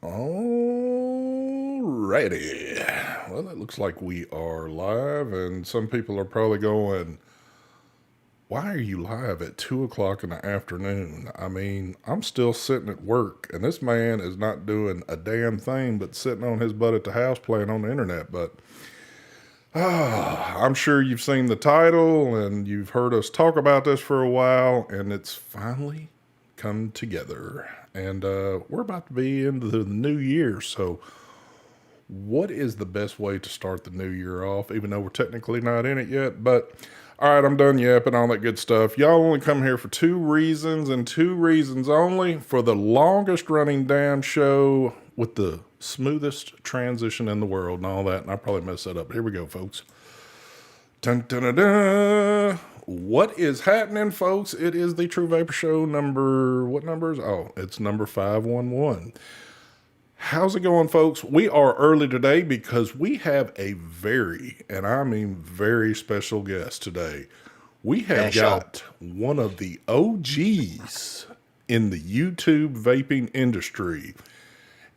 Alrighty. Well, it looks like we are live, and some people are probably going, why are you live at 2 o'clock in the afternoon? I mean, I'm still sitting at work, and this man is not doing a damn thing but sitting on his butt at the house playing on the internet. But I'm sure you've seen the title and you've heard us talk about this for a while, and it's finally come together. And we're about to be into the new year, so what is the best way to start the new year off, even though we're technically not in it yet? But all right, I'm done yapping, all that good stuff. Y'all only come here for two reasons and two reasons only: for the longest running damn show with the smoothest transition in the world and all that. And I probably messed that up. Here we go, folks. Dun, dun, dun, dun. What is happening, folks? It is the True Vapor Show number, what numbers? Oh, it's number 511. How's it going, folks? We are early today because we have a very, and I mean very special guest today. We have got one of the OGs in the YouTube vaping industry.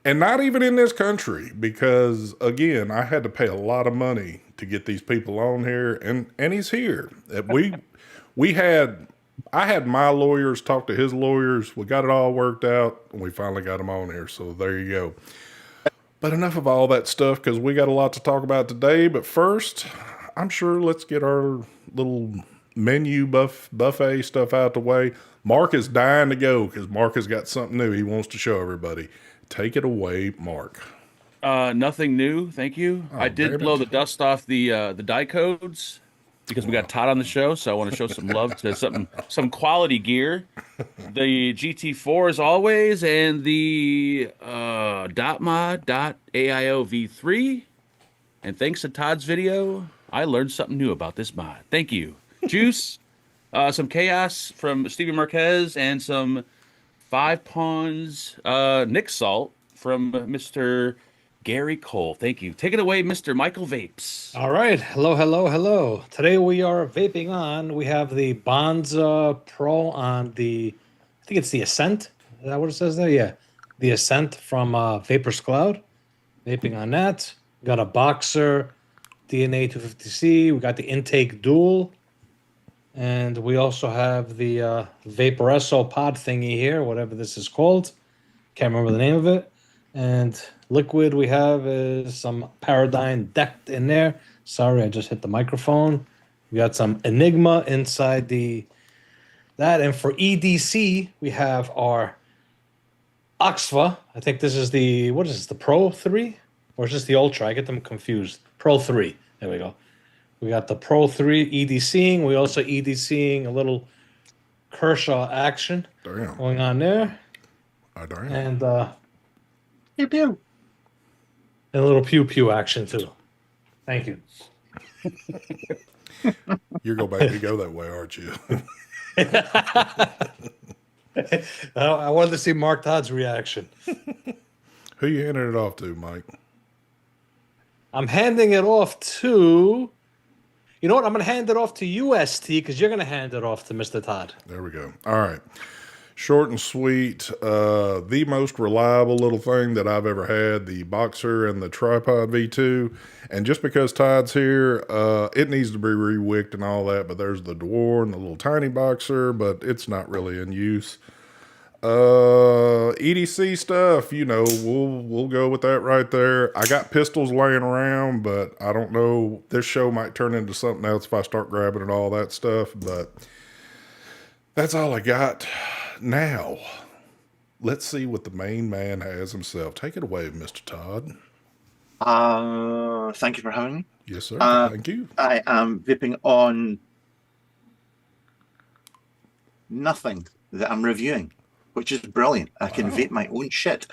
And not even in this country, because again, I had to pay a lot of money to get these people on here, and he's here. We had I had my lawyers talk to his lawyers. We got it all worked out, and we finally got him on here. So there you go. But enough of all that stuff, because we got a lot to talk about today. But first, I'm sure let's get our little menu buffet stuff out the way. Mark is dying to go because Mark has got something new he wants to show everybody. Take it away, Mark. Nothing new, thank you. Oh, I did damn blow it. the dust off the die codes because we got Todd on the show, so I want to show some love to some quality gear. The GT4 as always, and the .mod.aio v3. And thanks to Todd's video, I learned something new about this mod. Thank you. Juice, some chaos from Stevie Marquez, and some Five Pawns Nick Salt from Mr. Gary Cole. Thank you. Take it away, Mr. Michael Vapes. All right. Hello, hello, hello. Today we are vaping on. We have the Bonza Pro on I think it's the Ascent. Is that what it says there? Yeah. The Ascent from Vapors Cloud. Vaping on that. We got a Boxer DNA 250C. We got the Intake Dual. And we also have the Vaporesso pod thingy here, whatever this is called. Can't remember the name of it. And liquid we have is some Paradigm decked in there. Sorry, I just hit the microphone. We got some Enigma inside that. And for EDC, we have our Oxfa. I think this is what is this, the Pro 3? Or is this the Ultra? I get them confused. Pro 3. There we go. We got the Pro 3 EDCing. We also EDCing a little Kershaw action going on there. Oh, damn. And pew pew. And a little pew pew action too. Thank you. You're going back to go that way, aren't you? I wanted to see Mark Todd's reaction. Who you handing it off to, Mike? I'm handing it off to... You know what? I'm going to hand it off to UST because you're going to hand it off to Mr. Todd. There we go. All right. Short and sweet. The most reliable little thing that I've ever had, the Boxer and the Tripod V2. And just because Todd's here, it needs to be re-wicked and all that, but there's the Dwarf and the little tiny Boxer, but it's not really in use. EDC stuff, we'll go with that right there. I got pistols laying around, but I don't know. This show might turn into something else if I start grabbing and all that stuff, but that's all I got. Now, let's see what the main man has himself. Take it away, Mr. Todd. Thank you for having me. Yes, sir. Thank you. I am vaping on nothing that I'm reviewing, which is brilliant. I can vape my own shit.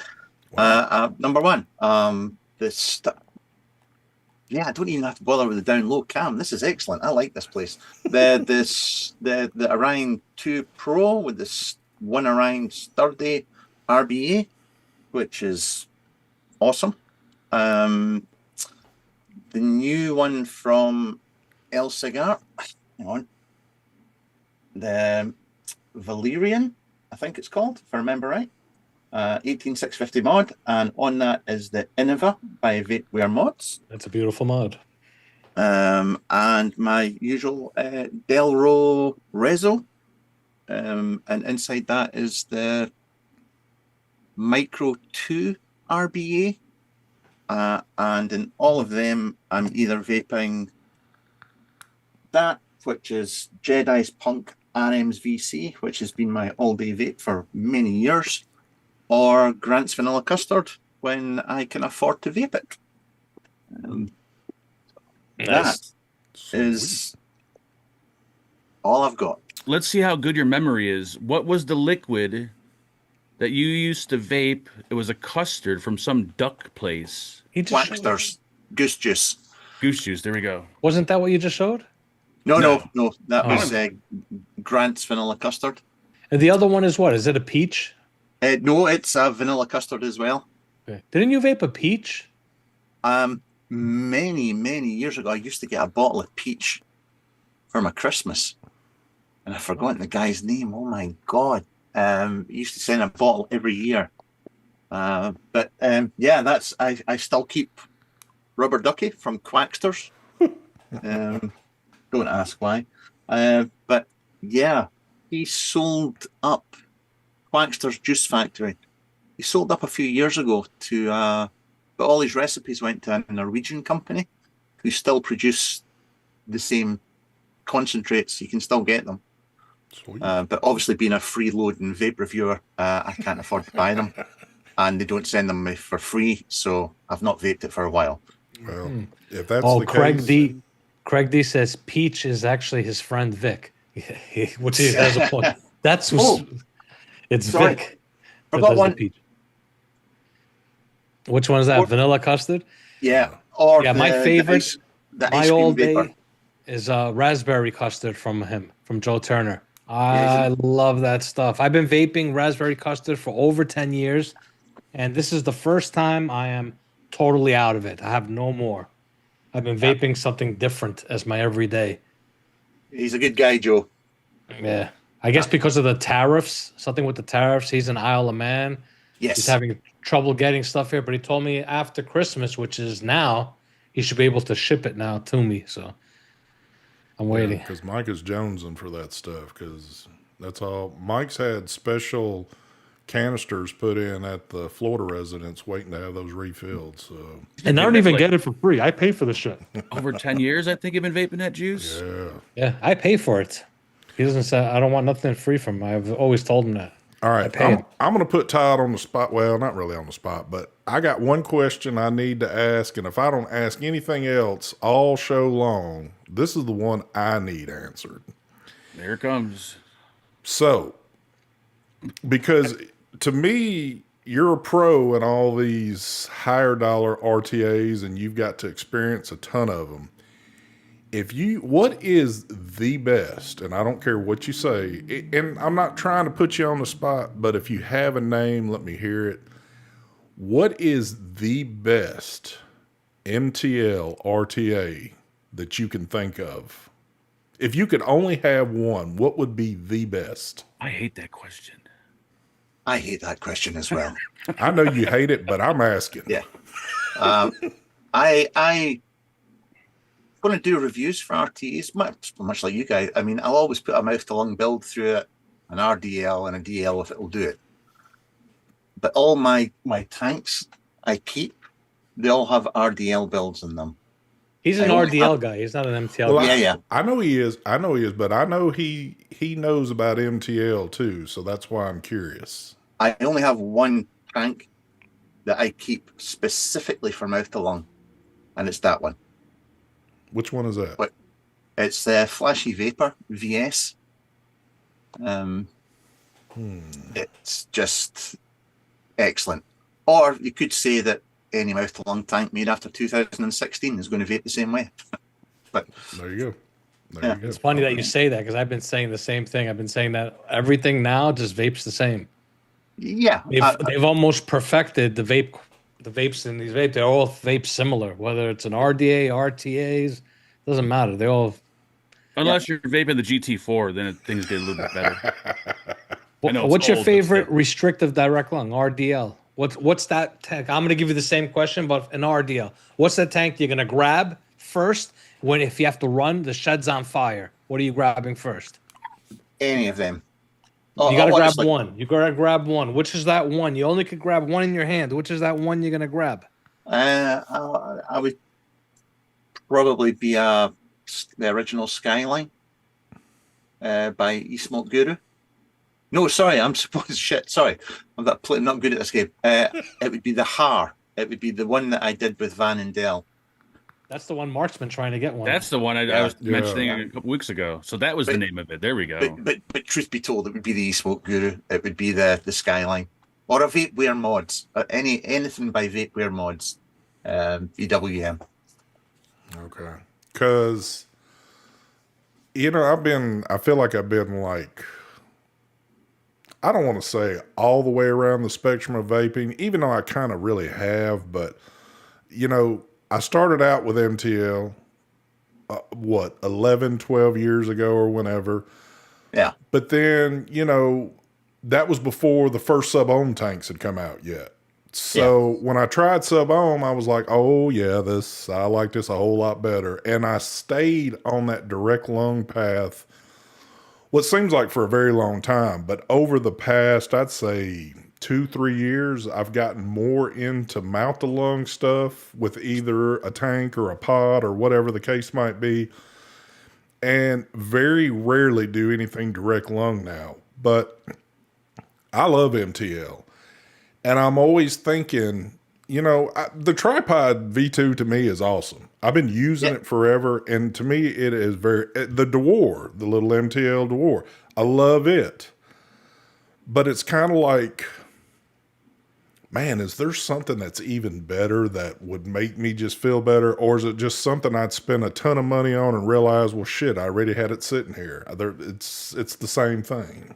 Wow. Number one, yeah, I don't even have to bother with the down low cam. This is excellent. I like this place. The Orion 2 Pro with this one Orion sturdy RBA, which is awesome. The new one from El Cigar, hang on, the Valerian, I think it's called, if I remember right. 18650 mod, and on that is the Innova by Vapeware Mods. That's a beautiful mod. And my usual Delro Rezo. And inside that is the Micro 2 RBA. And in all of them, I'm either vaping that, which is Jedi's Punk RM's VC, which has been my all-day vape for many years, or Grant's Vanilla Custard when I can afford to vape it. That is all I've got. Let's see how good your memory is. What was the liquid that you used to vape? It was a custard from some duck place. He just showed- Waxter's Goose Juice. Goose juice. There we go. Wasn't that what you just showed? No. That Oh. was Grant's Vanilla Custard. And the other one is what? Is it a peach? No, it's a vanilla custard as well. Okay. Didn't you vape a peach? Many years ago, I used to get a bottle of peach for my Christmas, and I've forgotten the guy's name. Oh my god! He used to send a bottle every year. But yeah, that's I still keep Rubber Ducky from Quacksters. Don't ask why. But yeah, he sold up Quackster's Juice Factory. He sold up a few years ago to, but all his recipes went to a Norwegian company who still produce the same concentrates. You can still get them. But obviously, being a freeloading vape reviewer, I can't afford to buy them. And they don't send them for free, so I've not vaped it for a while. Well, if that's the Craig case, D. Craig D says Peach is actually his friend Vic, which he has a point. That's what's, it's sorry. Vic. Forgot that does the one. peach. Which one is that? Vanilla custard? Yeah. Or Yeah, my favorite, the my ice cream all vapor. day is raspberry custard from him, from Joe Turner. I love that stuff. I've been vaping raspberry custard for over 10 years, and this is the first time I am totally out of it. I have no more. I've been vaping something different as my everyday. He's a good guy, Joe. Yeah. I guess because of the tariffs, something with the tariffs, he's in Isle of Man. Yes. He's having trouble getting stuff here, but he told me after Christmas, which is now, he should be able to ship it now to me. So I'm waiting. because Mike is jonesing for that stuff, because that's all. Mike's had special canisters put in at the Florida residence waiting to have those refilled. So And I don't even get it for free. I pay for the shit. Over 10 years, I think you've been vaping that juice. yeah. Yeah, I pay for it. He doesn't say I don't want nothing free from him. I've always told him that. All right, pay him. I'm going to put Todd on the spot. Well, not really on the spot, but I got one question I need to ask, and if I don't ask anything else all show long, this is the one I need answered. There it comes. So, because to me, you're a pro in all these higher dollar RTAs, and you've got to experience a ton of them. What is the best, and I don't care what you say, and I'm not trying to put you on the spot, but if you have a name, let me hear it. What is the best MTL RTA that you can think of? If you could only have one, what would be the best? I hate that question. I hate that question as well. I know you hate it, but I'm asking. Yeah. I going to do reviews for RTAs, much like you guys. I mean, I'll always put a mouth to lung build through it, an RDL and a DL if it will do it. But all my tanks I keep, they all have RDL builds in them. He's an RDL guy. He's not an MTL Well, guy. Yeah. I know he is, but I know he knows about MTL too, so that's why I'm curious. I only have one tank that I keep specifically for mouth to lung, and it's that one. Which one is that? What? It's the Flashy Vapor VS. It's just excellent. Or you could say that any mouth to lung tank made after 2016 is going to vape the same way. But There you go. Yeah. You go. It's funny that you say that because I've been saying the same thing. I've been saying that everything now just vapes the same. yeah, They've almost perfected the vapes in these vapes. They're all vape similar, whether it's an RDA, RTAs, doesn't matter. They all Unless you're vaping the GT4, then things get a little bit better. I know it's What's your old, but favorite still. restrictive direct lung, RDL? What's that tank? I'm gonna give you the same question, but an RDL. What's that tank you're gonna grab first when if you have to run, the shed's on fire? What are you grabbing first? Any of them. You gotta grab Honestly, one. You gotta grab one. Which is that one? You only could grab one in your hand. Which is that one you're gonna grab? I would probably be the original Skyline by E-Smoke Guru. No, sorry, I'm supposed shit. Sorry, I'm not good at this game. It would be the Har. It would be the one that I did with Van and Dell. That's the one Mark's been trying to get one. That's the one I Yeah. was mentioning Yeah. a couple weeks ago. So that was the But- name of it. There we go. But truth be told, it would be the E-Smoke Guru. It would be the Skyline or a Vapeware Mods. Anything by Vapeware Mods. VWM. Okay. Because, I feel like I've been like, I don't want to say all the way around the spectrum of vaping, even though I kind of really have, but, I started out with MTL, 11, 12 years ago or whenever. Yeah. But then, that was before the first sub-ohm tanks had come out yet. So when I tried sub-ohm, I was like, oh yeah, I like this a whole lot better. And I stayed on that direct lung path, what seems like for a very long time. But over the past, I'd say 2-3 years, I've gotten more into mouth to lung stuff with either a tank or a pod or whatever the case might be. And very rarely do anything direct lung now. But I love MTL. And I'm always thinking, the tripod V2 to me is awesome. I've been using it forever. And to me, it is the Dewar, the little MTL Dewar. I love it. But it's kind of like, man, is there something that's even better that would make me just feel better? Or is it just something I'd spend a ton of money on and realize, well, shit, I already had it sitting here. It's the same thing.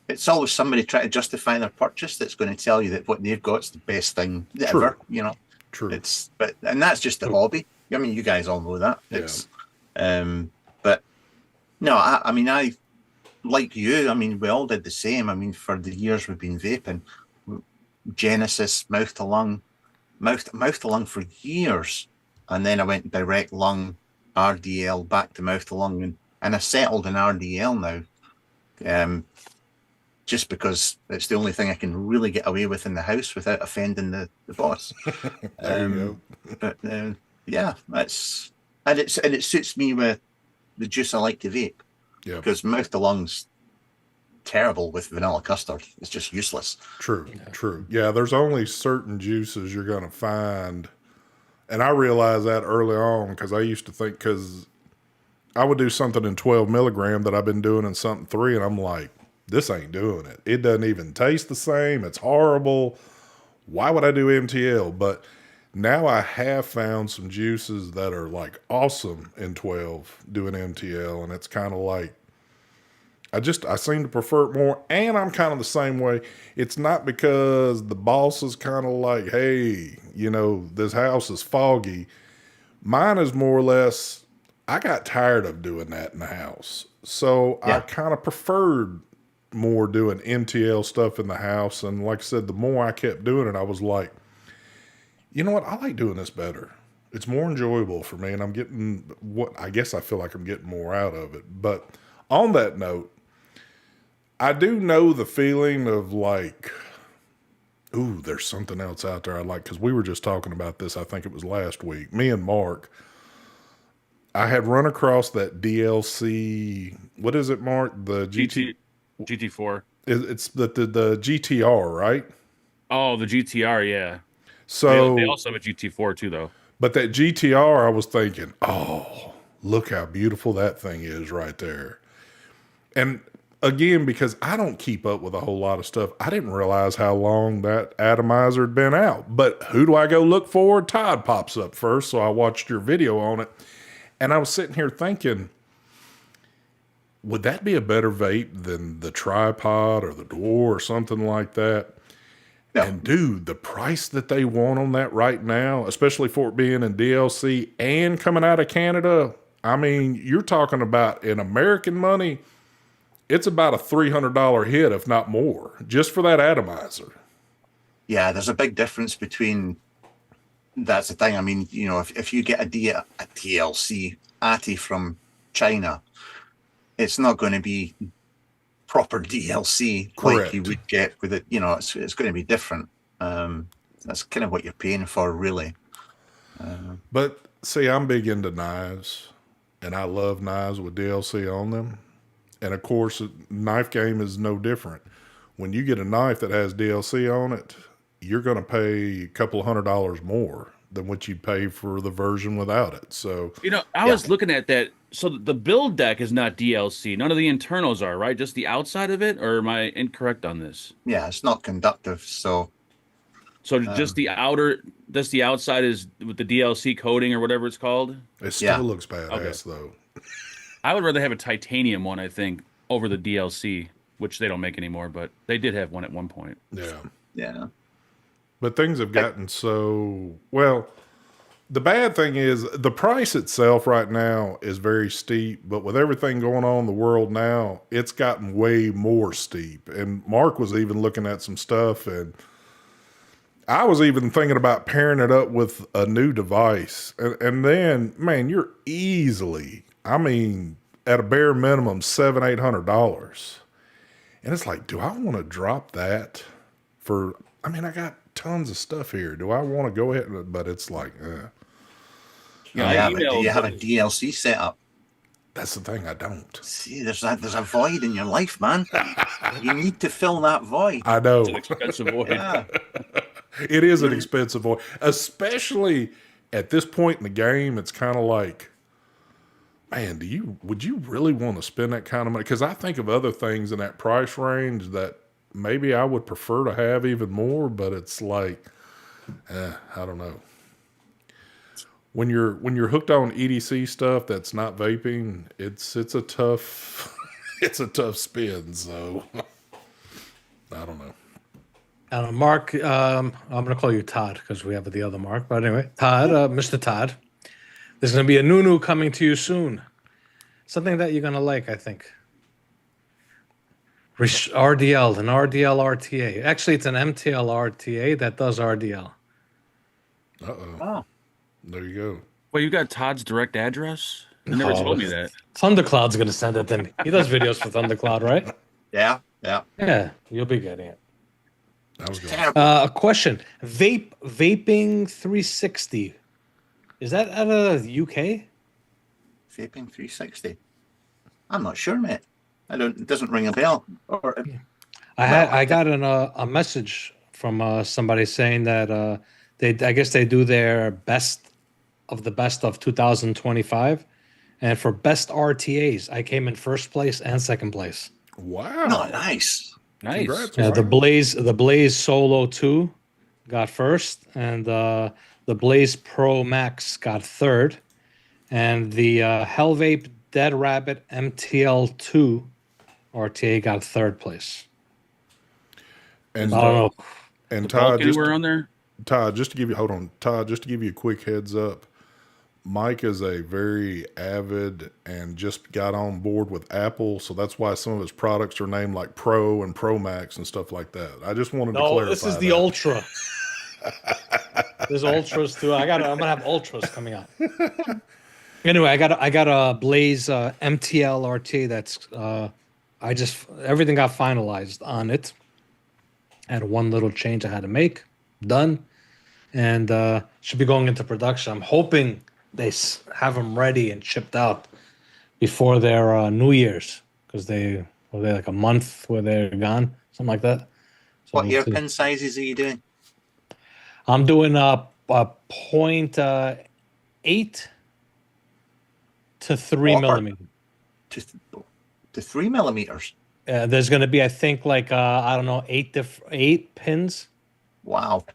It's always somebody trying to justify their purchase that's going to tell you that what they've got is the best thing ever. True. And that's just the hobby. I mean, you guys all know that. It's, but no, I like you. I mean, we all did the same. I mean, for the years we've been vaping, Genesis, mouth to lung for years, and then I went direct lung, RDL, back to mouth to lung, and I settled in RDL now. Just because it's the only thing I can really get away with in the house without offending the boss. There you go. But yeah, it suits me with the juice I like to vape. Yeah. Because mouth to lungs terrible with vanilla custard. It's just useless. True. Yeah, there's only certain juices you're going to find. And I realized that early on because I used to think, because I would do something in 12 milligram that I've been doing in something 3, and I'm like, this ain't doing it. It doesn't even taste the same. It's horrible. Why would I do MTL? But now I have found some juices that are like awesome in 12 doing MTL. And it's kind of like, I seem to prefer it more. And I'm kind of the same way. It's not because the boss is kind of like, hey, this house is foggy. Mine is more or less, I got tired of doing that in the house. So I kind of preferred more doing MTL stuff in the house. And like I said, the more I kept doing it, I was like, you know what? I like doing this better. It's more enjoyable for me. And I'm getting I feel like I'm getting more out of it. But on that note, I do know the feeling of like, ooh, there's something else out there I like. Because we were just talking about this, I think it was last week. Me and Mark, I had run across that DLC. What is it, Mark? The GT4. It's the GTR, right? Oh, the GTR, yeah. So they also have a GT4 too, though. But that GTR, I was thinking, oh, look how beautiful that thing is right there. And again, because I don't keep up with a whole lot of stuff, I didn't realize how long that atomizer had been out. But who do I go look for? Todd pops up first, so I watched your video on it. And I was sitting here thinking, would that be a better vape than the tripod or the door or something like that? No. And dude, the price that they want on that right now, especially for it being in DLC and coming out of Canada, I mean, you're talking about in American money, it's about a $300 hit, if not more, just for that atomizer. Yeah, there's a big difference between. That's the thing. I mean, you know, if you get a TLC ATI from China, it's not going to be proper DLC like you Correct. would get with it. You know, it's going to be different. That's kind of what you're paying for, really. But see, I'm big into knives, and I love knives with DLC on them. And of course, knife game is no different. When you get a knife that has DLC on it, you're going to pay a couple of $100 more than what you'd pay for the version without it. So, You know, I was looking at that. So the build deck is not DLC. None of the internals are, right? Just the outside of it, or am I incorrect on this? Yeah, it's not conductive, so So just the outside is with the DLC coating or whatever it's called. it still looks badass, though. I would rather have a titanium one, I think, over the DLC, which they don't make anymore, but they did have one at one point. Yeah. yeah. But things have gotten so well. The bad thing is the price itself right now is very steep, but with everything going on in the world now, it's gotten way more steep. And Mark was even looking at some stuff, and I was even thinking about pairing it up with a new device. And then, man, you're easily, I mean, at a bare minimum, $700-800. And it's like, do I want to drop that for, I mean, I got tons of stuff here. Do I want to go ahead? But it's like, Yeah, But do you have a DLC setup? that's the thing. I don't. See, there's a void in your life, man. You need to fill that void. I know. It's an expensive void. Yeah. It is an expensive voice, especially at this point in the game. It's kind of like, man, would you really want to spend that kind of money? Because I think of other things in that price range that maybe I would prefer to have even more, but it's like, I don't know. When you're hooked on EDC stuff that's not vaping, it's a tough it's a tough spin. So I don't know. Mark, I'm going to call you Todd because we have the other Mark. But anyway, Todd, Mr. Todd, there's going to be a new coming to you soon. Something that you're going to like, I think. RDL, an RDL RTA. Actually, it's an MTL RTA that does RDL. Oh. There you go. Well, you got Todd's direct address? You never told me that. Thundercloud's going to send it to me. He does videos for Thundercloud, right? Yeah. Yeah, you'll be getting it. That was good. Terrible. A question. Vaping 360. Is that out of the UK? Vaping 360. I'm not sure, mate. It doesn't ring a bell. I got a message from somebody saying that I guess they do their best of 2025, and for best RTAs, I came in first place and second place. Wow. No, nice. Nice. Congrats, Yeah, Mark. the Blaze Solo 2 got first, and the Blaze Pro Max got third, and the Hell Vape Dead Rabbit MTL 2 RTA got third place. And I don't know. And Bulk anywhere on there? Todd, just to give you a quick heads up, Mike is a very avid and just got on board with Apple, so that's why some of his products are named like Pro and Pro Max and stuff like that. I just wanted to clarify. No, this is the that. Ultra. There's Ultras too. I'm gonna have Ultras coming out. Anyway, I got a Blaze MTL RT that's everything got finalized on it. I had one little change I had to make, done, and should be going into production. I'm hoping they have them ready and shipped out before their New Year's, because they're like a month where they're gone, something like that. So What we'll see. hairpin sizes are you doing? I'm doing a 0.8 to 3 Mortar. millimeter. To 3 millimeters. There's going to be, I think, like I don't know, eight pins. Wow.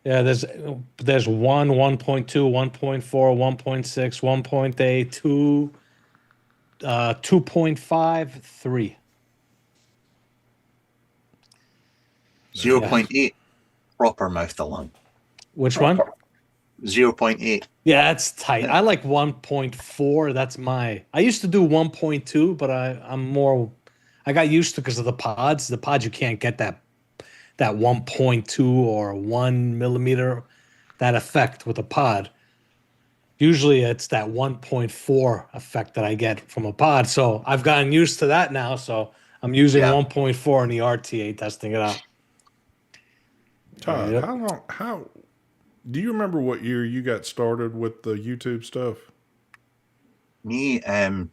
Yeah, there's 1, 1.2, 1.4, 1.6, 1.8, 2, 2.5, 3. 0.8 proper mouth along. Which one? 0.8. Yeah, that's tight. I like 1.4. That's I used to do 1.2, but I got used to because of the pods. The pods, you can't get that 1.2 or 1 millimeter, that effect with a pod. Usually it's that 1.4 effect that I get from a pod. So I've gotten used to that now. So I'm using Yeah. 1.4 in the RTA, testing it out. Todd, Yep. how do you remember what year you got started with the YouTube stuff? Me,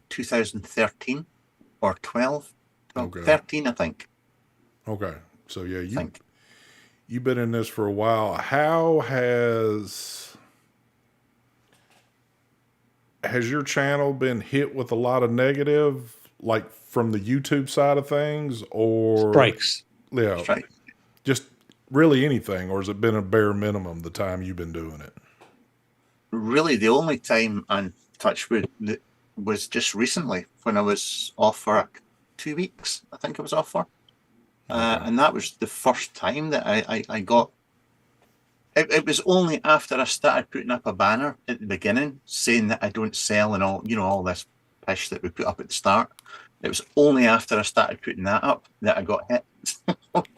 2013 or 12, Okay. 13, I think. Okay. So yeah, I think. you've been in this for a while. How has your channel been hit with a lot of negative, like from the YouTube side of things, or Strikes. yeah, That's right. just really anything, or has it been a bare minimum the time you've been doing it? Really, the only time on Touchwood that was just recently when I was off for 2 weeks. I think I was off for, Okay. and that was the first time that I got. It was only after I started putting up a banner at the beginning saying that I don't sell and all this pish that we put up at the start. It was only after I started putting that up that I got hit.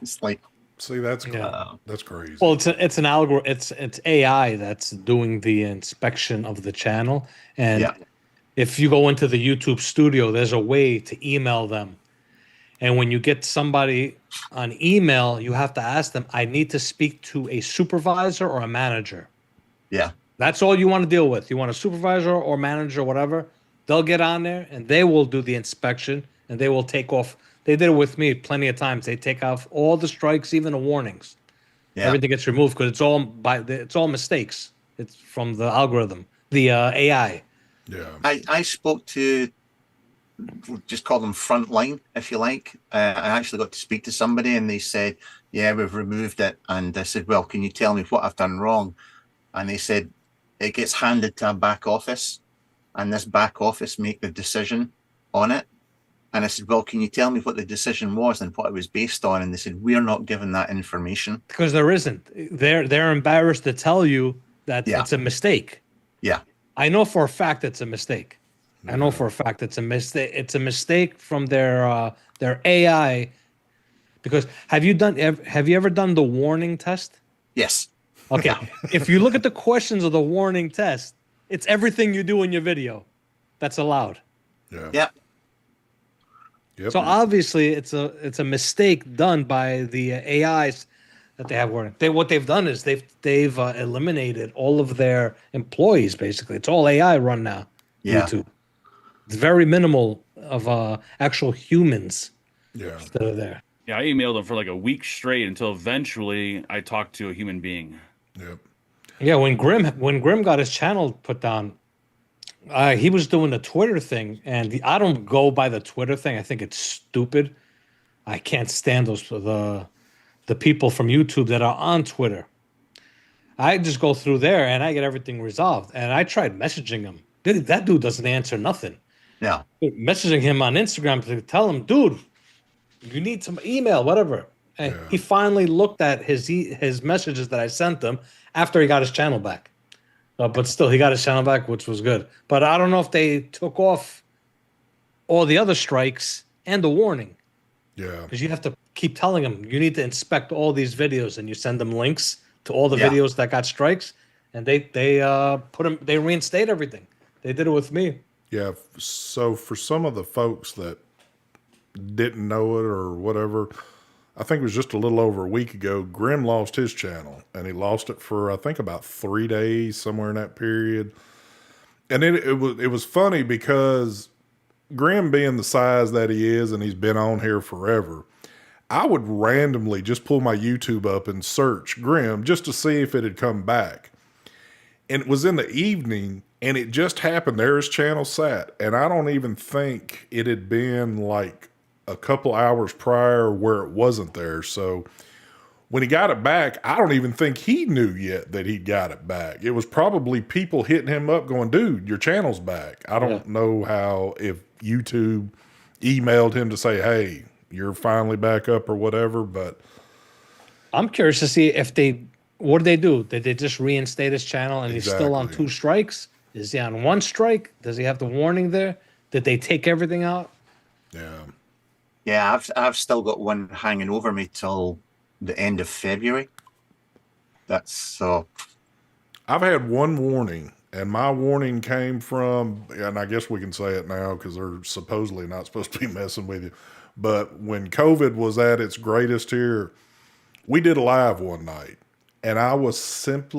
It's like, See, that's Yeah. that's crazy. Well, it's an algorithm. It's AI that's doing the inspection of the channel. And yeah, if you go into the YouTube studio, there's a way to email them. And when you get somebody on email, you have to ask them, I need to speak to a supervisor or a manager. yeah, That's all you want to deal with. You want a supervisor or manager, whatever. They'll get on there and they will do the inspection and they will take off. They did it with me plenty of times. They take off all the strikes, even the warnings. yeah. Everything gets removed because it's all mistakes. It's from the algorithm, the AI. Yeah. I spoke to, just call them frontline, if you like. I actually got to speak to somebody and they said, yeah, we've removed it. And I said, well, can you tell me what I've done wrong? And they said, it gets handed to a back office and this back office make the decision on it. And I said, well, can you tell me what the decision was and what it was based on? And they said, we're not given that information. Because there isn't. They're embarrassed to tell you that Yeah. it's a mistake. Yeah. I know for a fact it's a mistake. I know for a fact it's a mistake. It's a mistake from their AI. Because have you ever done the warning test? Yes. Okay. If you look at the questions of the warning test, it's everything you do in your video that's allowed. Yeah. Yeah. Yep. So obviously it's a mistake done by the AIs that they have warning. What they've done is they've eliminated all of their employees. Basically, it's all AI run now. Yeah. YouTube. It's very minimal of actual humans Yeah. that are there. Yeah, I emailed him for like a week straight until eventually I talked to a human being. Yep. Yeah, when Grim got his channel put down, he was doing the Twitter thing, and I don't go by the Twitter thing. I think it's stupid. I can't stand the people from YouTube that are on Twitter. I just go through there and I get everything resolved. And I tried messaging him. That dude doesn't answer nothing. Yeah. Messaging him on Instagram to tell him, dude, you need some email, whatever. And he finally looked at his messages that I sent him after he got his channel back. But still, he got his channel back, which was good. But I don't know if they took off all the other strikes and the warning. Yeah. Because you have to keep telling them, you need to inspect all these videos, and you send them links to all the Yeah. videos that got strikes, and they reinstate everything. They did it with me. Yeah. So for some of the folks that didn't know it or whatever, I think it was just a little over a week ago, Grim lost his channel, and he lost it for, I think, about 3 days, somewhere in that period. And it was funny because Grim, being the size that he is, and he's been on here forever, I would randomly just pull my YouTube up and search Grim just to see if it had come back. And it was in the evening, and it just happened. There his channel sat. And I don't even think it had been like a couple hours prior where it wasn't there. So when he got it back, I don't even think he knew yet that he'd got it back. It was probably people hitting him up going, dude, your channel's back. I don't know how, if YouTube emailed him to say, hey, you're finally back up or whatever, but I'm curious to see if they what did they do? Did they just reinstate his channel and he's still on Exactly. 2 strikes? Is he on 1 strike? Does he have the warning there? Did they take everything out? Yeah. Yeah, I've still got one hanging over me till the end of February. That's so. I've had one warning, and my warning came from, and I guess we can say it now because they're supposedly not supposed to be messing with you. But when COVID was at its greatest here, we did a live one night, and I wasn't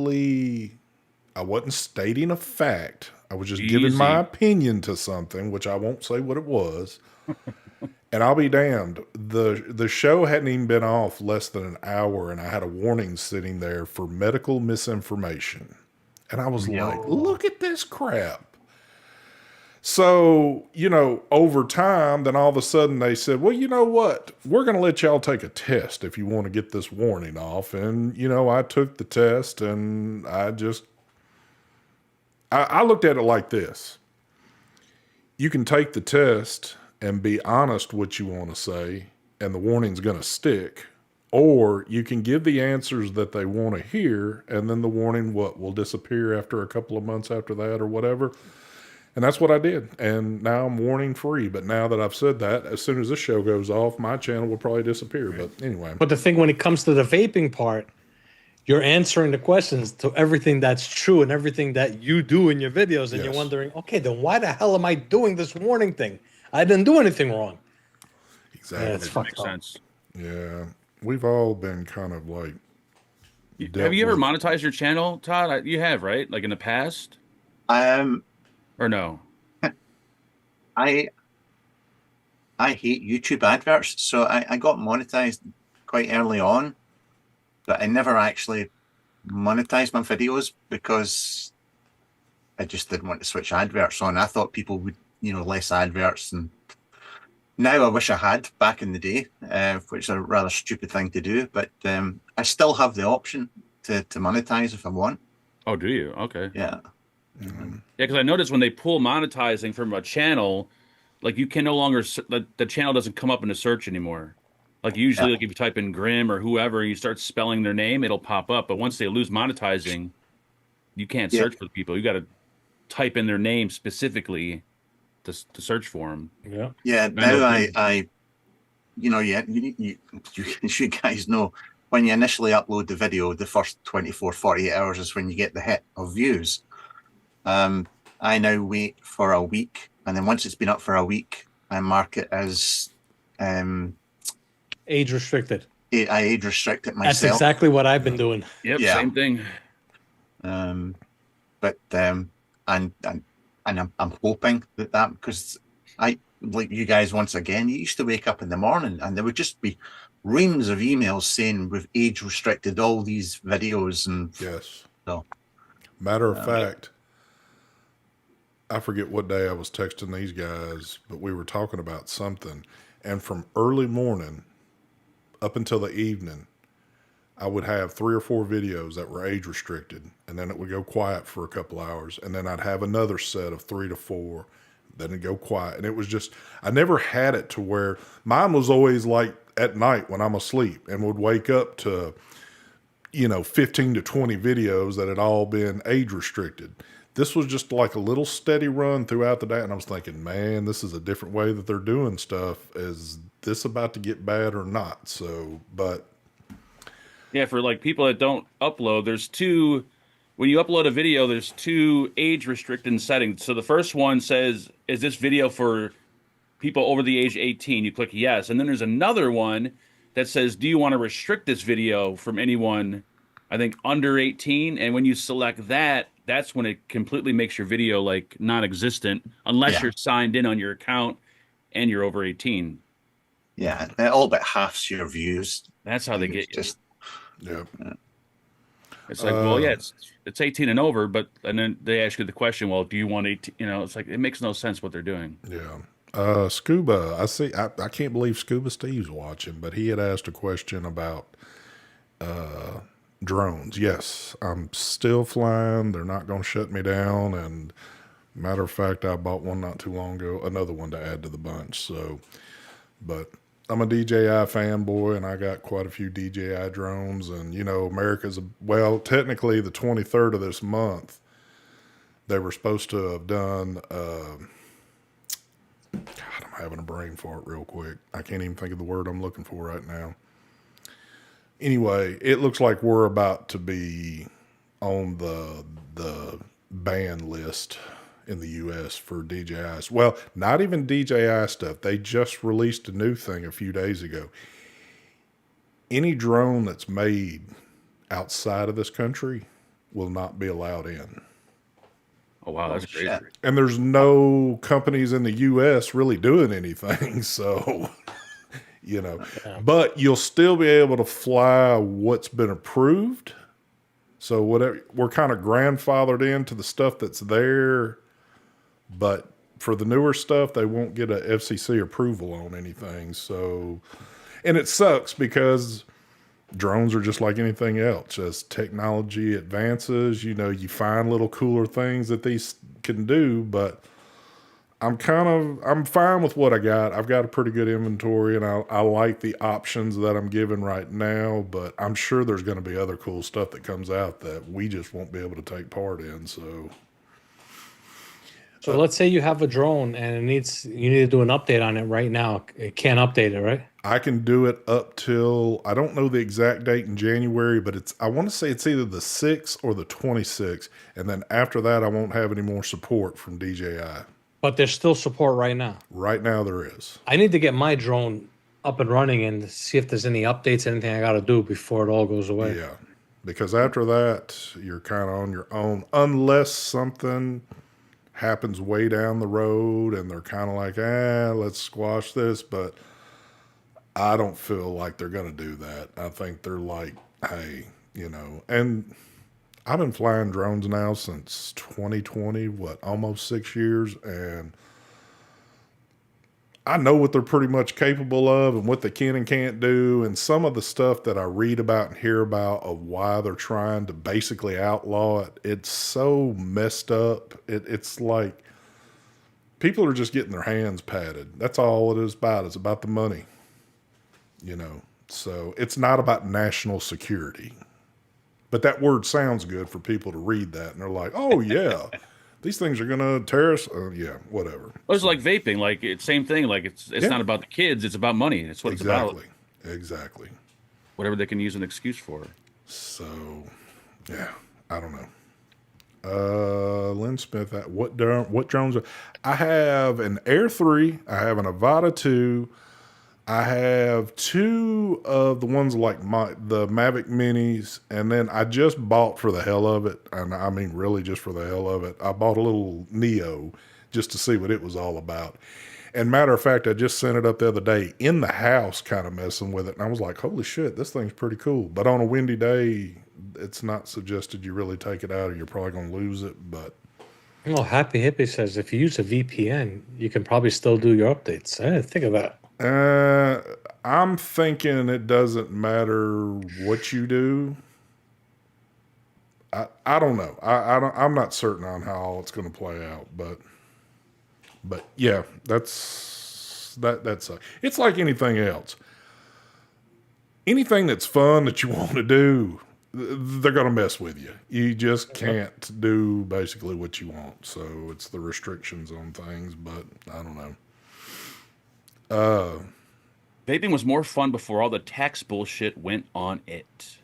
stating a fact. I was just giving my Easy. opinion to something, which I won't say what it was. And I'll be damned. The show hadn't even been off less than an hour, and I had a warning sitting there for medical misinformation. And I was like, look at this crap. So, over time, then all of a sudden they said, well, you know what? We're going to let y'all take a test if you want to get this warning off. And, I took the test, and I looked at it like this. You can take the test and be honest what you want to say, and the warning's going to stick. Or you can give the answers that they want to hear, and then the warning will disappear after a couple of months after that or whatever. And that's what I did. And now I'm warning free. But now that I've said that, as soon as this show goes off, my channel will probably disappear. But anyway. But the thing when it comes to the vaping part, you're answering the questions to everything that's true and everything that you do in your videos, and you're Yes. wondering, okay, then why the hell am I doing this warning thing? I didn't do anything wrong. Exactly. Yeah, it's fucked Makes up. sense. Yeah. We've all been kind of like. Have you ever with- monetized your channel, Todd? You have, right? Like in the past, or no? I hate YouTube adverts, so I got monetized quite early on, but I never actually monetized my videos because I just didn't want to switch adverts on. I thought people would, less adverts, and now I wish I had back in the day, which is a rather stupid thing to do, but I still have the option to monetize if I want. Oh, do you? Okay. Yeah. Yeah, because I noticed when they pull monetizing from a channel, like you can no longer the channel doesn't come up in the search anymore. Like usually, Yeah. like if you type in Grim or whoever, you start spelling their name, it'll pop up. But once they lose monetizing, you can't Yeah. search for the people. You got to type in their name specifically to search for them. Yeah. Yeah, I know now people- you guys know when you initially upload the video, the first 24, 48 hours is when you get the hit of views. I now wait for a week, and then once it's been up for a week, I mark it as Age restricted. I age restrict it That's myself. exactly what I've been doing. Yep, Yeah. same thing. But and I'm hoping that because I like you guys once again, you used to wake up in the morning and there would just be reams of emails saying we've age restricted all these videos, and Yes. so Matter of fact, I forget what day I was texting these guys, but we were talking about something. And from early morning up until the evening, I would have 3 or 4 videos that were age restricted. And then it would go quiet for a couple hours. And then I'd have another set of 3 to 4. Then it'd go quiet. And it was just, I never had it to where mine was always like at night when I'm asleep and would wake up to, 15 to 20 videos that had all been age restricted. This was just like a little steady run throughout the day. And I was thinking, man, this is a different way that they're doing stuff. Is this about to get bad or not? So, but Yeah, for like people that don't upload, there's two. When you upload a video, there's 2 age restricted settings. So the first one says, "Is this video for people over the age 18?" You click yes, and then there's another one that says, "Do you want to restrict this video from anyone, I think, under 18?" And when you select that, that's when it completely makes your video like non-existent unless Yeah. you're signed in on your account and you're over 18. yeah, it all but halves your views. That's how they It's get you. just yeah. It's like, well, yeah, it's 18 and over, but and then they ask you the question, well, do you want 18? It's like it makes no sense what they're doing. Yeah. Scuba, I can't believe Scuba Steve's watching, but he had asked a question about drones. Yes, I'm still flying. They're not going to shut me down. And matter of fact, I bought one not too long ago, another one to add to the bunch. So, but I'm a DJI fanboy, and I got quite a few DJI drones. And you know, well, technically the 23rd of this month, they were supposed to have done. God, I'm having a brain fart real quick. I can't even think of the word I'm looking for right now. Anyway, it looks like we're about to be on the ban list in the U.S. for DJIs. Well, not even DJI stuff. They just released a new thing a few days ago. Any drone that's made outside of this country will not be allowed in. Oh, wow, that's crazy. Shit. And there's no companies in the U.S. really doing anything, so, you know. But you'll still be able to fly what's been approved. So whatever, we're kind of grandfathered into the stuff that's there, but for the newer stuff, they won't get a FCC approval on anything. So, and it sucks because drones are just like anything else. As technology advances, you know, you find little cooler things that these can do, but I'm fine with what I got. I've got a pretty good inventory, and I like the options that I'm given right now, but I'm sure there's going to be other cool stuff that comes out that we just won't be able to take part in. So let's say you have a drone and you need to do an update on it right now. It can't update it, right? I can do it up till, I don't know the exact date in January, but I want to say it's either the 6th or the 26th. And then after that, I won't have any more support from DJI. But there's still support right now. Right now there is. I need to get my drone up and running and see if there's any updates, anything I got to do before it all goes away. Yeah. Because after that, you're kind of on your own, unless something happens way down the road and they're kind of like, let's squash this. But I don't feel like they're going to do that. I think they're like, hey, you know, and I've been flying drones now since 2020, almost 6 years. And I know what they're pretty much capable of and what they can and can't do. And some of the stuff that I read about and hear about of why they're trying to basically outlaw it, it's so messed up. It's like people are just getting their hands patted. That's all it is about. It's about the money, you know. So it's not about national security. But that word sounds good for people to read that. And they're like, oh, yeah. These things are going to tear us. Yeah, whatever. Well, it's like vaping. Like it's same thing. Like it's not about the kids. It's about money. It's what it's about. Exactly. Whatever they can use an excuse for. So, yeah, I don't know. Lynn Smith, what drones are? I have an Air 3. I have an Avata 2. I have 2 of the ones like the Mavic Minis, and then I just bought for the hell of it, and I mean really just for the hell of it, I bought a little Neo just to see what it was all about. And matter of fact, I just sent it up the other day in the house kind of messing with it, and I was like, holy shit, this thing's pretty cool. But on a windy day, it's not suggested you really take it out or you're probably going to lose it, but... Oh, Happy Hippie says if you use a VPN, you can probably still do your updates. I didn't think of that. I'm thinking it doesn't matter what you do. I don't know. I'm not certain on how all it's going to play out, but yeah, that's it's like anything else. Anything that's fun that you want to do, they're going to mess with you. You just can't do basically what you want. So it's the restrictions on things, but I don't know. Vaping was more fun before all the tax bullshit went on it.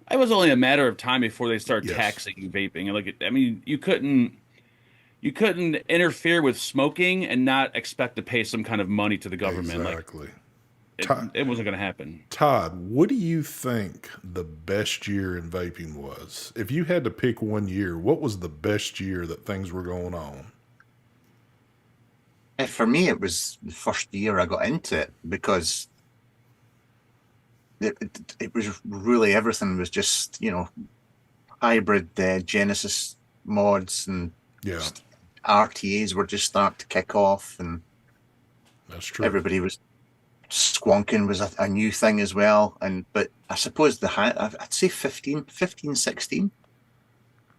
It was only a matter of time before they started taxing vaping. And like, I mean, you couldn't interfere with smoking and not expect to pay some kind of money to the government. Exactly. Like, it wasn't going to happen. Todd, what do you think the best year in vaping was? If you had to pick one year, what was the best year that things were going on? For me, it was the first year I got into it because it was really, everything was just, you know, hybrid Genesis mods and RTAs were just starting to kick off, and that's true. Everybody was squonking was a new thing as well. But I suppose I'd say 15, 16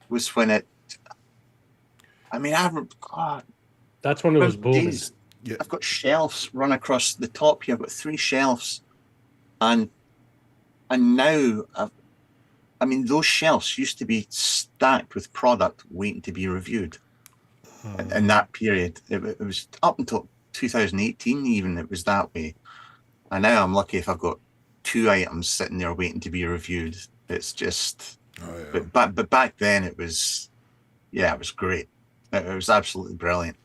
was when it, I mean, God, that's when it was booming. Yeah. I've got shelves run across the top here. I've got 3 shelves, and now I mean, those shelves used to be stacked with product waiting to be reviewed. In that period, it was up until 2018 even, it was that way. And now I'm lucky if I've got 2 items sitting there waiting to be reviewed. It's just, but back then it was, it was great. It was absolutely brilliant.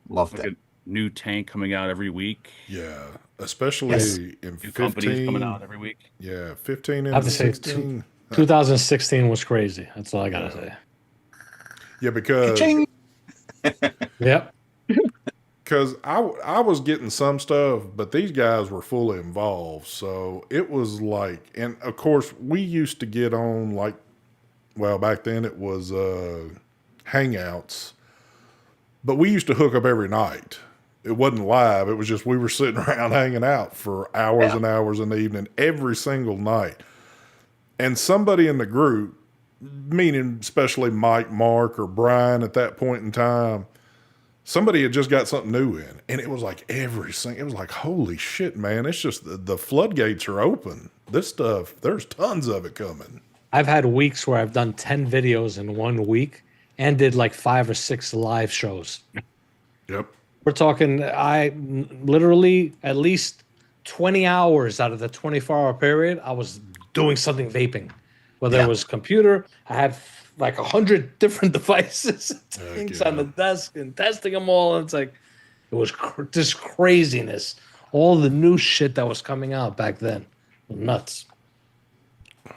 Loved Like it. a new tank coming out every week. Yeah, especially in New 15. companies coming out every week. Yeah, 15 I have and to say, 16. 2016 was crazy. That's all I gotta say. Yeah, because Ka-ching! Yep. because I was getting some stuff, but these guys were fully involved. So it was like, and of course we used to get on like, well, back then it was Hangouts, but we used to hook up every night. It wasn't live. It was just we were sitting around hanging out for hours and hours in the evening every single night. And somebody in the group, meaning especially Mike, Mark, or Brian at that point in time, somebody had just got something new in. And it was like it was like, holy shit, man. It's just the floodgates are open. This stuff, there's tons of it coming. I've had weeks where I've done 10 videos in 1 week and did like 5 or 6 live shows. Yep. We're talking, I literally at least 20 hours out of the 24-hour period, I was doing something vaping. Whether it was computer, I had like 100 different devices, things on the desk and testing them all. And it's like, it was just craziness. All the new shit that was coming out back then. Nuts.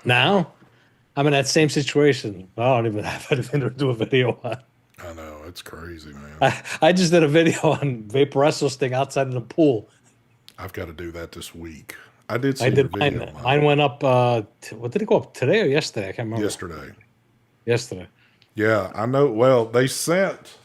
Now, I'm in that same situation. I don't even have anything to do a video on. I know. It's crazy, man. I just did a video on Vape Wrestles thing outside of the pool. I've got to do that this week. I did see I the did video. mine went up, what did it go up, today or yesterday? I can't remember. Yesterday. Yesterday. Yeah, I know. Well, they sent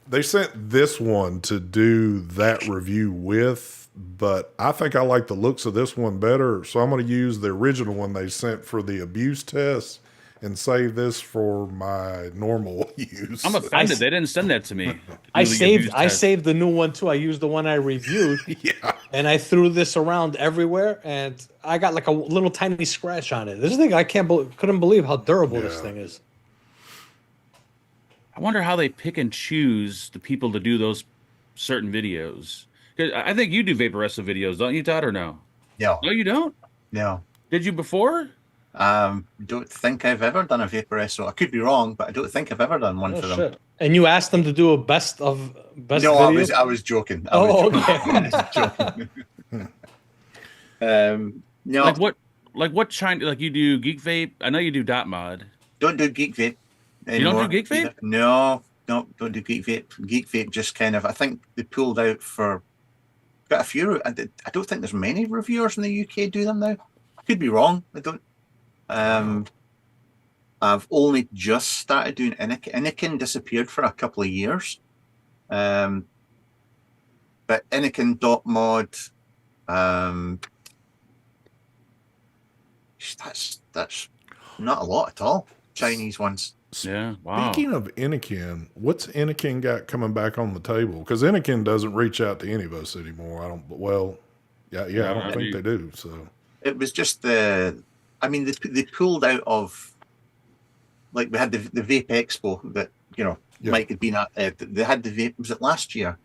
this one to do that review with, but I think I like the looks of this one better. So I'm going to use the original one they sent for the abuse test and save this for my normal use. I'm offended. They didn't send that to me. I saved the new one too. I used the one I reviewed. And I threw this around everywhere, and I got like a little tiny scratch on it. This thing, I couldn't believe how durable this thing is. I wonder how they pick and choose the people to do those certain videos. 'Cause I think you do Vapor Wrestle videos, don't you, Todd, or no? No. No, you don't? No. Did you before? Don't think I've ever done a Vapor Wrestle. I could be wrong, but I don't think I've ever done one for them. Shit. And you asked them to do a best No, video? I was joking. Okay. No. Like what China, like you do Geek Vape? I know you do Dot Mod. Don't do Geek Vape anymore. You don't do Geek Vape? No, don't do Geek Vape. Geek Vape just kind of, I think they pulled out for got a few. I don't think there's many reviewers in the UK do them now. I could be wrong. I don't. I've only just started doing Inikin. Inikin disappeared for a couple of years. But Inikin.mod, that's not a lot at all. Chinese ones. Yeah. Wow. Speaking of Inikin, what's Inikin got coming back on the table? Because Inikin doesn't reach out to any of us anymore. I don't think they do. So it was just they pulled out of, like, we had the Vape Expo that, Mike had been at. They had the Vape, was it last year?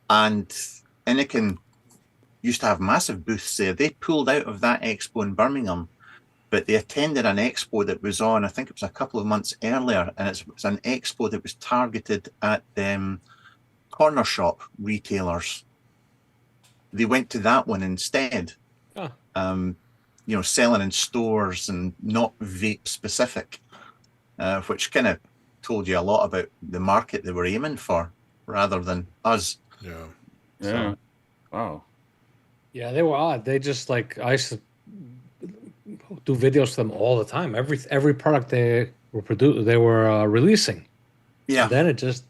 And Inikin used to have massive booths there. They pulled out of that expo in Birmingham, but they attended an expo that was on, I think it was a couple of months earlier, and it was an expo that was targeted at corner shop retailers. They went to that one instead. Selling in stores and not vape specific, which kind of told you a lot about the market they were aiming for rather than us. Yeah. Yeah. Wow. Yeah, they were odd. They just I used to do videos for them all the time. Every product they were releasing. Yeah. And then it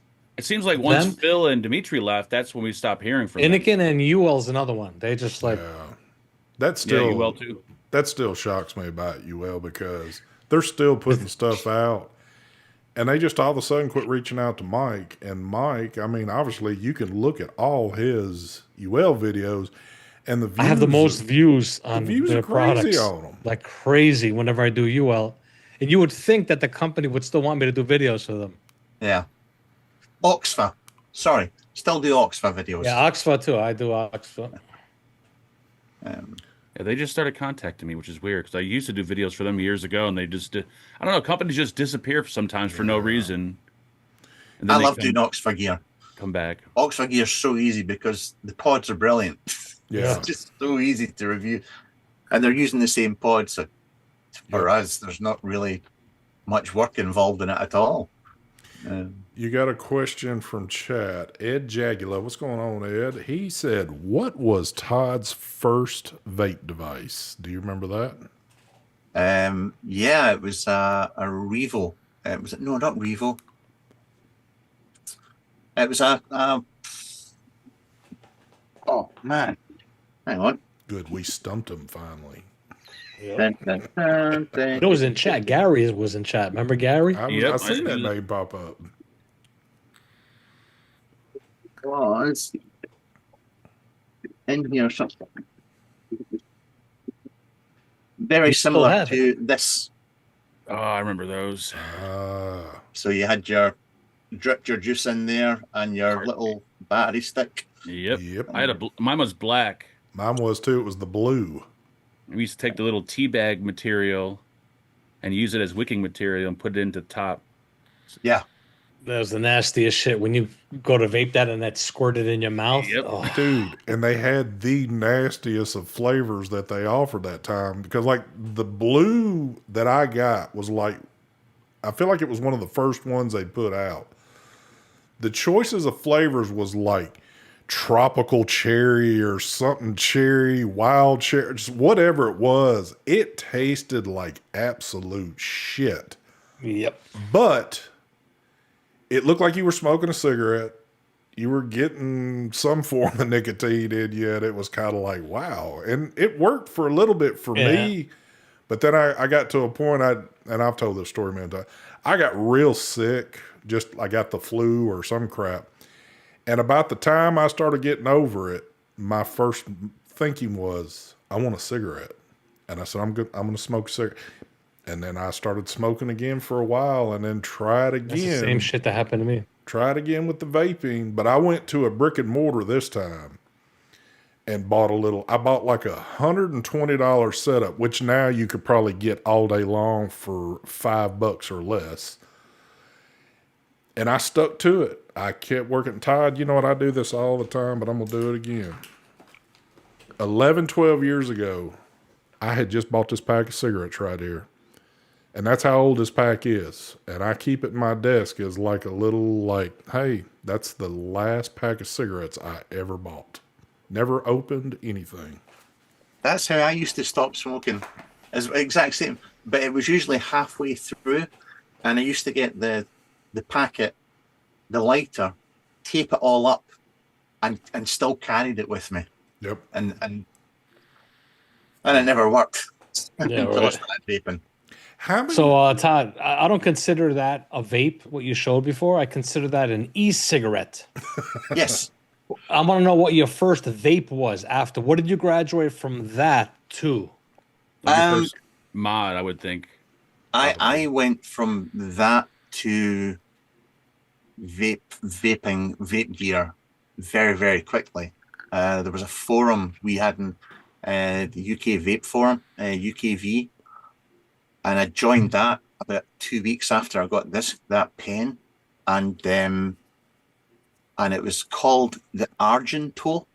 seems like once Phil and Dimitri left, that's when we stopped hearing from them. Inikin and UL's another one. They just that's still UL too. That still shocks me about UL because they're still putting stuff out. And they just all of a sudden quit reaching out to Mike. And Mike, I mean, obviously you can look at all his UL videos and the views. I have the most views on views are their crazy products, on them. like crazy. Whenever I do UL, and you would think that the company would still want me to do videos for them. Yeah. Oxford. Sorry. Still do Oxford videos. Yeah, Oxford too. I do Oxford. Yeah, they just started contacting me, which is weird because I used to do videos for them years ago, and they just I don't know. Companies just disappear sometimes for no reason. And then I they love doing Oxford gear. come back. Oxford gear is so easy because the pods are brilliant. Yeah. It's just so easy to review. And they're using the same pods. So for us, there's not really much work involved in it at all. You got a question from chat. Ed Jagula. What's going on, Ed? He said, what was Todd's first vape device? Do you remember that? Yeah, it was a Revo. Was it? No, not Revo. It was oh man, hang on. Good. We stumped him finally. It was in chat. Gary was in chat. Remember Gary? I seen that name pop up. Was in here something very similar to this. Oh, I remember those. So you had dripped your juice in there and your little battery stick. Yep. I had mine was black. Mine was too. It was the blue. We used to take the little tea bag material and use it as wicking material and put it into top. Yeah. That was the nastiest shit when you go to vape that and that squirted in your mouth. Yep. Oh. Dude, and they had the nastiest of flavors that they offered that time because like the blue that I got was like, I feel like it was one of the first ones they put out. The choices of flavors was like tropical cherry or something cherry, wild cherry, just whatever it was. It tasted like absolute shit. Yep. But it looked like you were smoking a cigarette. You were getting some form of nicotine in you, and it was kind of like, wow. And it worked for a little bit for me, but then I got to a point, and I've told this story many times, I got real sick, I got the flu or some crap. And about the time I started getting over it, my first thinking was, I want a cigarette. And I said, I'm going to smoke a cigarette. And then I started smoking again for a while and then tried again. That's the same shit that happened to me. Tried again with the vaping, but I went to a brick and mortar this time and bought I bought like $120 setup, which now you could probably get all day long for $5 or less. And I stuck to it. I kept working. Todd, you know what? I do this all the time, but I'm going to do it again. 11, 12 years ago, I had just bought this pack of cigarettes right here. And that's how old this pack is. And I keep it in my desk as like a little hey, that's the last pack of cigarettes I ever bought. Never opened anything. That's how I used to stop smoking. It's the exact same. But it was usually halfway through. And I used to get the packet, the lighter, tape it all up and still carried it with me. Yep. And it never worked. Yeah, until I right. started vaping. So, Todd, I don't consider that a vape, what you showed before. I consider that an e-cigarette. Yes. I want to know what your first vape was after. What did you graduate from that to? Like your first mod, I would think. I went from that to vape gear very, very quickly. There was a forum we had in the UK Vape Forum, UKV, and I joined that about 2 weeks after I got that pen, and it was called the Argento.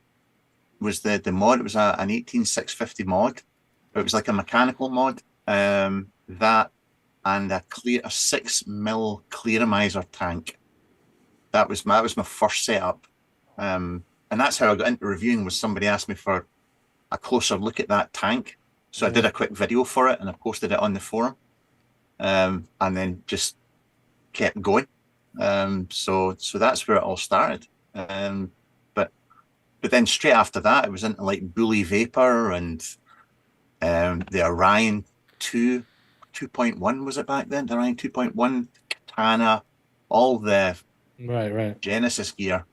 Was the mod? It was an 18650 mod. It was like a mechanical mod. That and a 6mm clearomizer tank. That was my first setup, and that's how I got into reviewing. Was somebody asked me for a closer look at that tank, so I did a quick video for it and I posted it on the forum, and then just kept going. So that's where it all started. But then straight after that, it was into like Bully Vapor and the Orion 2.1 was it back then? The Orion 2.1 katana, all the Right. Genesis gear.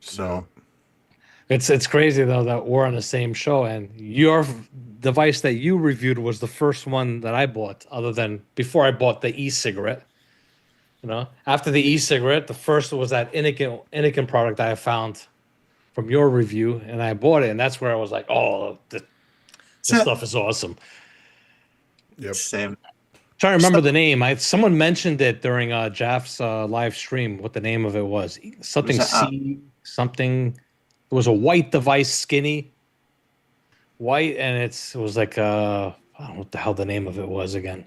So It's crazy though that we're on the same show, and your device that you reviewed was the first one that I bought, other than before I bought the e-cigarette. You know, after the e-cigarette, the first was that Inikin product that I found from your review, and I bought it, and that's where I was like, "Oh, this stuff is awesome." Yep. same. Trying to remember the name. Someone mentioned it during Jaff's live stream. What the name of it was? Something Was it, C something. It was a white device, skinny, white, and it was like I don't know what the hell the name of it was again.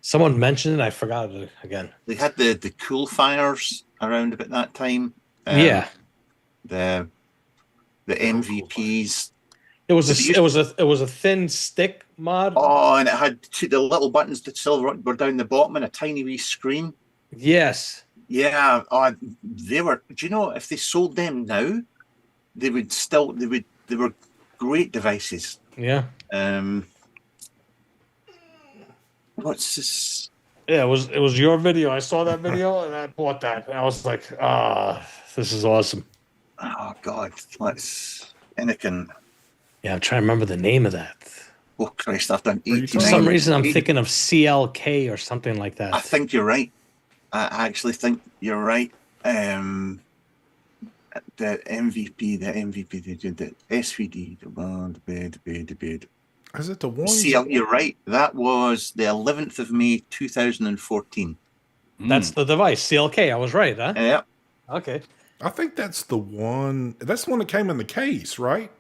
Someone mentioned it. I forgot it again. They had the cool fires around about that time. Yeah, The MVPs. it was a thin stick mod. Oh, and it had the little buttons that still were down the bottom and a tiny wee screen. Yes. Yeah. They were. Do you know if they sold them now, they were great devices. Yeah. What's this? Yeah, it was your video. I saw that video and I bought that. And I was like, this is awesome. Oh God, let's Anakin. Yeah, I'm trying to remember the name of that. Oh Christ, I've done you 89. For some reason, I'm thinking of CLK or something like that. I think you're right. I actually think you're right. The MVP, they did the SVD, the one, the bed. Is it the one? You're right. That was the 11th of May, 2014. That's the device, CLK. I was right, huh? Yeah. Okay. I think that's the one. That's the one that came in the case, right?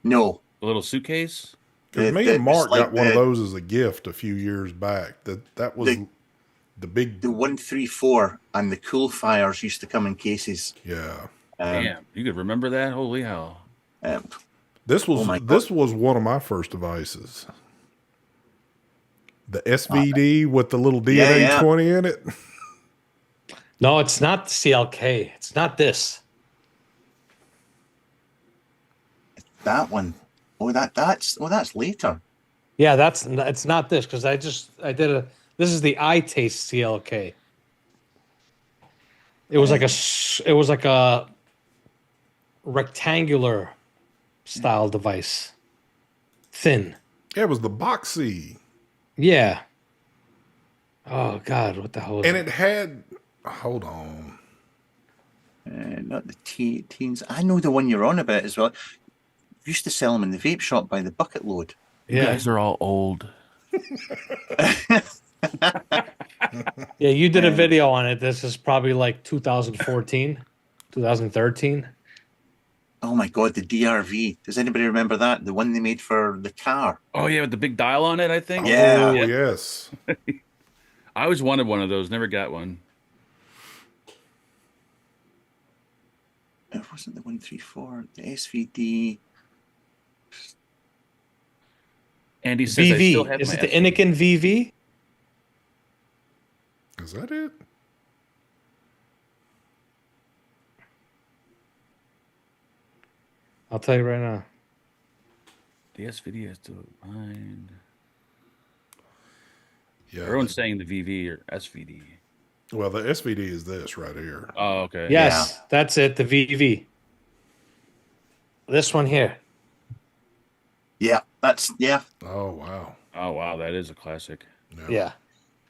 No. A little suitcase. Because me and Mark got one of those as a gift a few years back. That was the big. The 134 and the cool fires used to come in cases. Yeah. Damn, you could remember that? Holy hell! This was one of my first devices. The SVD with the little DNA 20 in it. No, it's not CLK. It's not this. That one. Oh, that's later. Yeah, it's not this because this is the eye taste CLK. It was like a rectangular style device. Thin. Yeah, it was the boxy. Yeah. Oh God, what the hell is And it? it had hold on. Not the teens. I know the one you're on about as well. Used to sell them in the vape shop by the bucket load. You guys are all old. Yeah, you did a video on it. This is probably like 2014, 2013. Oh my God, the DRV. Does anybody remember that? The one they made for the car. Oh yeah, with the big dial on it, I think. Yeah. Oh, yes. I always wanted one of those. Never got one. It wasn't the 134. The SVD. Andy says I still VV. have Is my it the SVD. Inikin VV? Is that it? I'll tell you right now. The SVD has to mind. Yeah. Everyone's saying the VV or SVD. Well, the SVD is this right here. Oh, okay. Yes, that's it. The VV. This one here. Yeah, Oh, wow. Oh wow, that is a classic. Yeah.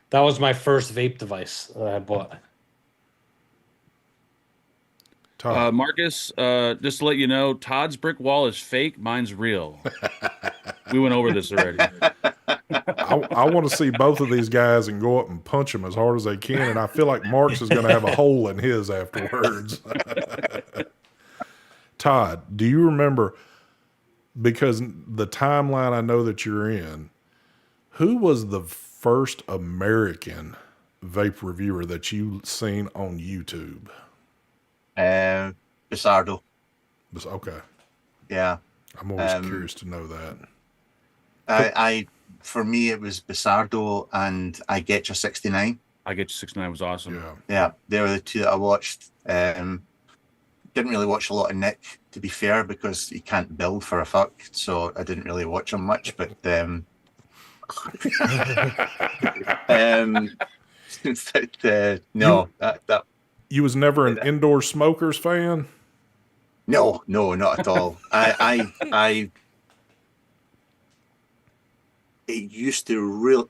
That was my first vape device that I bought. Todd. Marcus, just to let you know, Todd's brick wall is fake. Mine's real. We went over this already. I want to see both of these guys and go up and punch them as hard as they can, and I feel like Mark's is going to have a hole in his afterwards. Todd, do you remember, because the timeline I know that you're in, who was the first American vape reviewer that you seen on YouTube? Bizardo. Okay. Yeah. I'm always curious to know that. I for me it was Bizardo and I Get You 69. I Get You 69 was awesome. Yeah. Yeah, they were the two that I watched. Didn't really watch a lot of Nick, to be fair, because he can't build for a fuck, so I didn't really watch him much. But No, that You was never an indoor smokers fan? no, not at all. It used to really.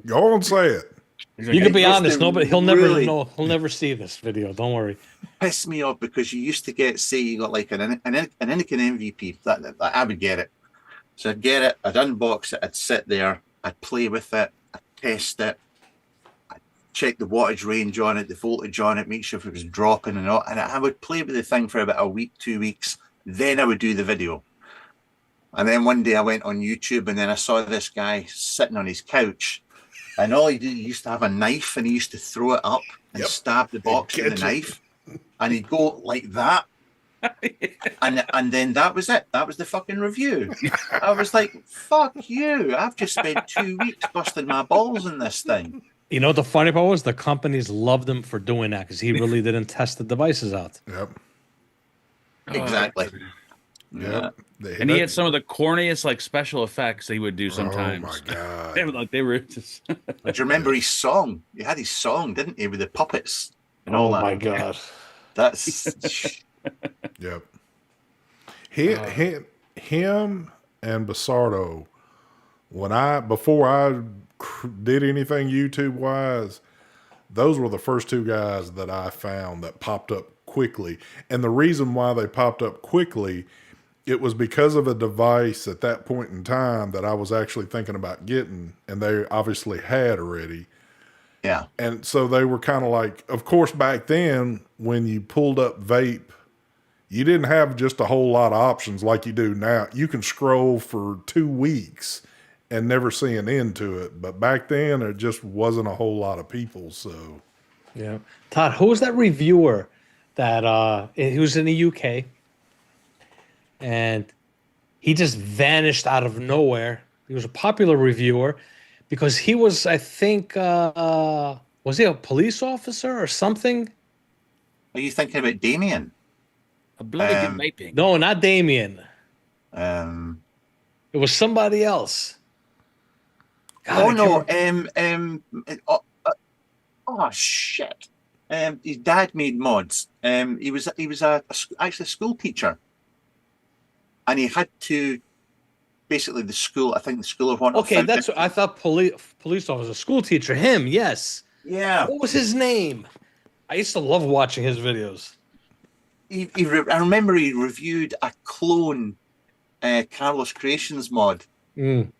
Go on, say it. You can be used honest. to Nobody, he'll never really- know. He'll never see this video. Don't worry. Piss me off because you used to get, say, you got like an Anakin MVP. That I would get it. So I'd get it, I'd unbox it, I'd sit there, I'd play with it, I'd test it, I'd check the wattage range on it, the voltage on it, make sure if it was dropping or not. And I would play with the thing for about a week, 2 weeks. Then I would do the video. And then one day I went on YouTube and then I saw this guy sitting on his couch. And all he did, he used to have a knife and he used to throw it up and stab the box with the knife. And he'd go like that. And then that was it. That was the fucking review. I was like, fuck you. I've just spent 2 weeks busting my balls in this thing. You know what the funny part was? The companies loved him for doing that because he really didn't test the devices out. Yep. Exactly. Yep. And he had some of the corniest like special effects he would do sometimes. Oh my god. They were just Do you remember his song? He had his song, didn't he, with the puppets and all Oh that? my god. That's Yep. Him and Basardo, before I did anything YouTube wise, those were the first two guys that I found that popped up quickly. And the reason why they popped up quickly, it was because of a device at that point in time that I was actually thinking about getting, and they obviously had already. yeah. And so they were kind of like, of course, back then when you pulled up Vape, you didn't have just a whole lot of options like you do now. You can scroll for 2 weeks and never see an end to it. But back then, there just wasn't a whole lot of people. So, Yeah. Todd, who was that reviewer that he was in the UK and he just vanished out of nowhere? He was a popular reviewer because he was, I think, was he a police officer or something? Are you thinking about Damien? a bloody good vaping. No, not Damien. Um, It was somebody else. God, oh I no! can't remember. Oh shit! His dad made mods. He was actually a school teacher, and he had to basically the school. I think the school of one. Okay, that's what I thought. Police officer, school teacher. Him, yes. Yeah. What was his name? I used to love watching his videos. I remember he reviewed a clone Carlos Creations mod, Mm.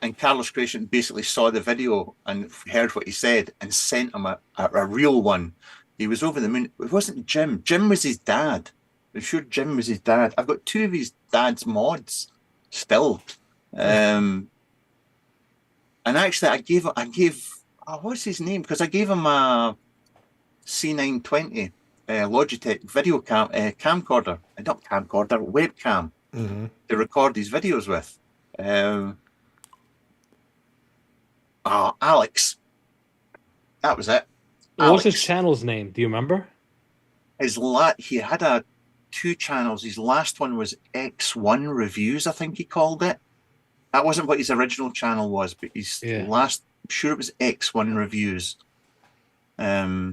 and Carlos Creation basically saw the video and heard what he said and sent him a real one. He was over the moon. It wasn't Jim. Jim was his dad. I'm sure Jim was his dad. I've got 2 of his dad's mods still. And actually, I gave what's his name? Because I gave him a C920 Logitech video camcorder, not camcorder, webcam to record his videos with. Alex. That was it. What was Alex. his channel's name? Do you remember? He had 2 channels. His last one was X1 Reviews, I think he called it. That wasn't what his original channel was, but his last, I'm sure it was X1 Reviews. Yeah,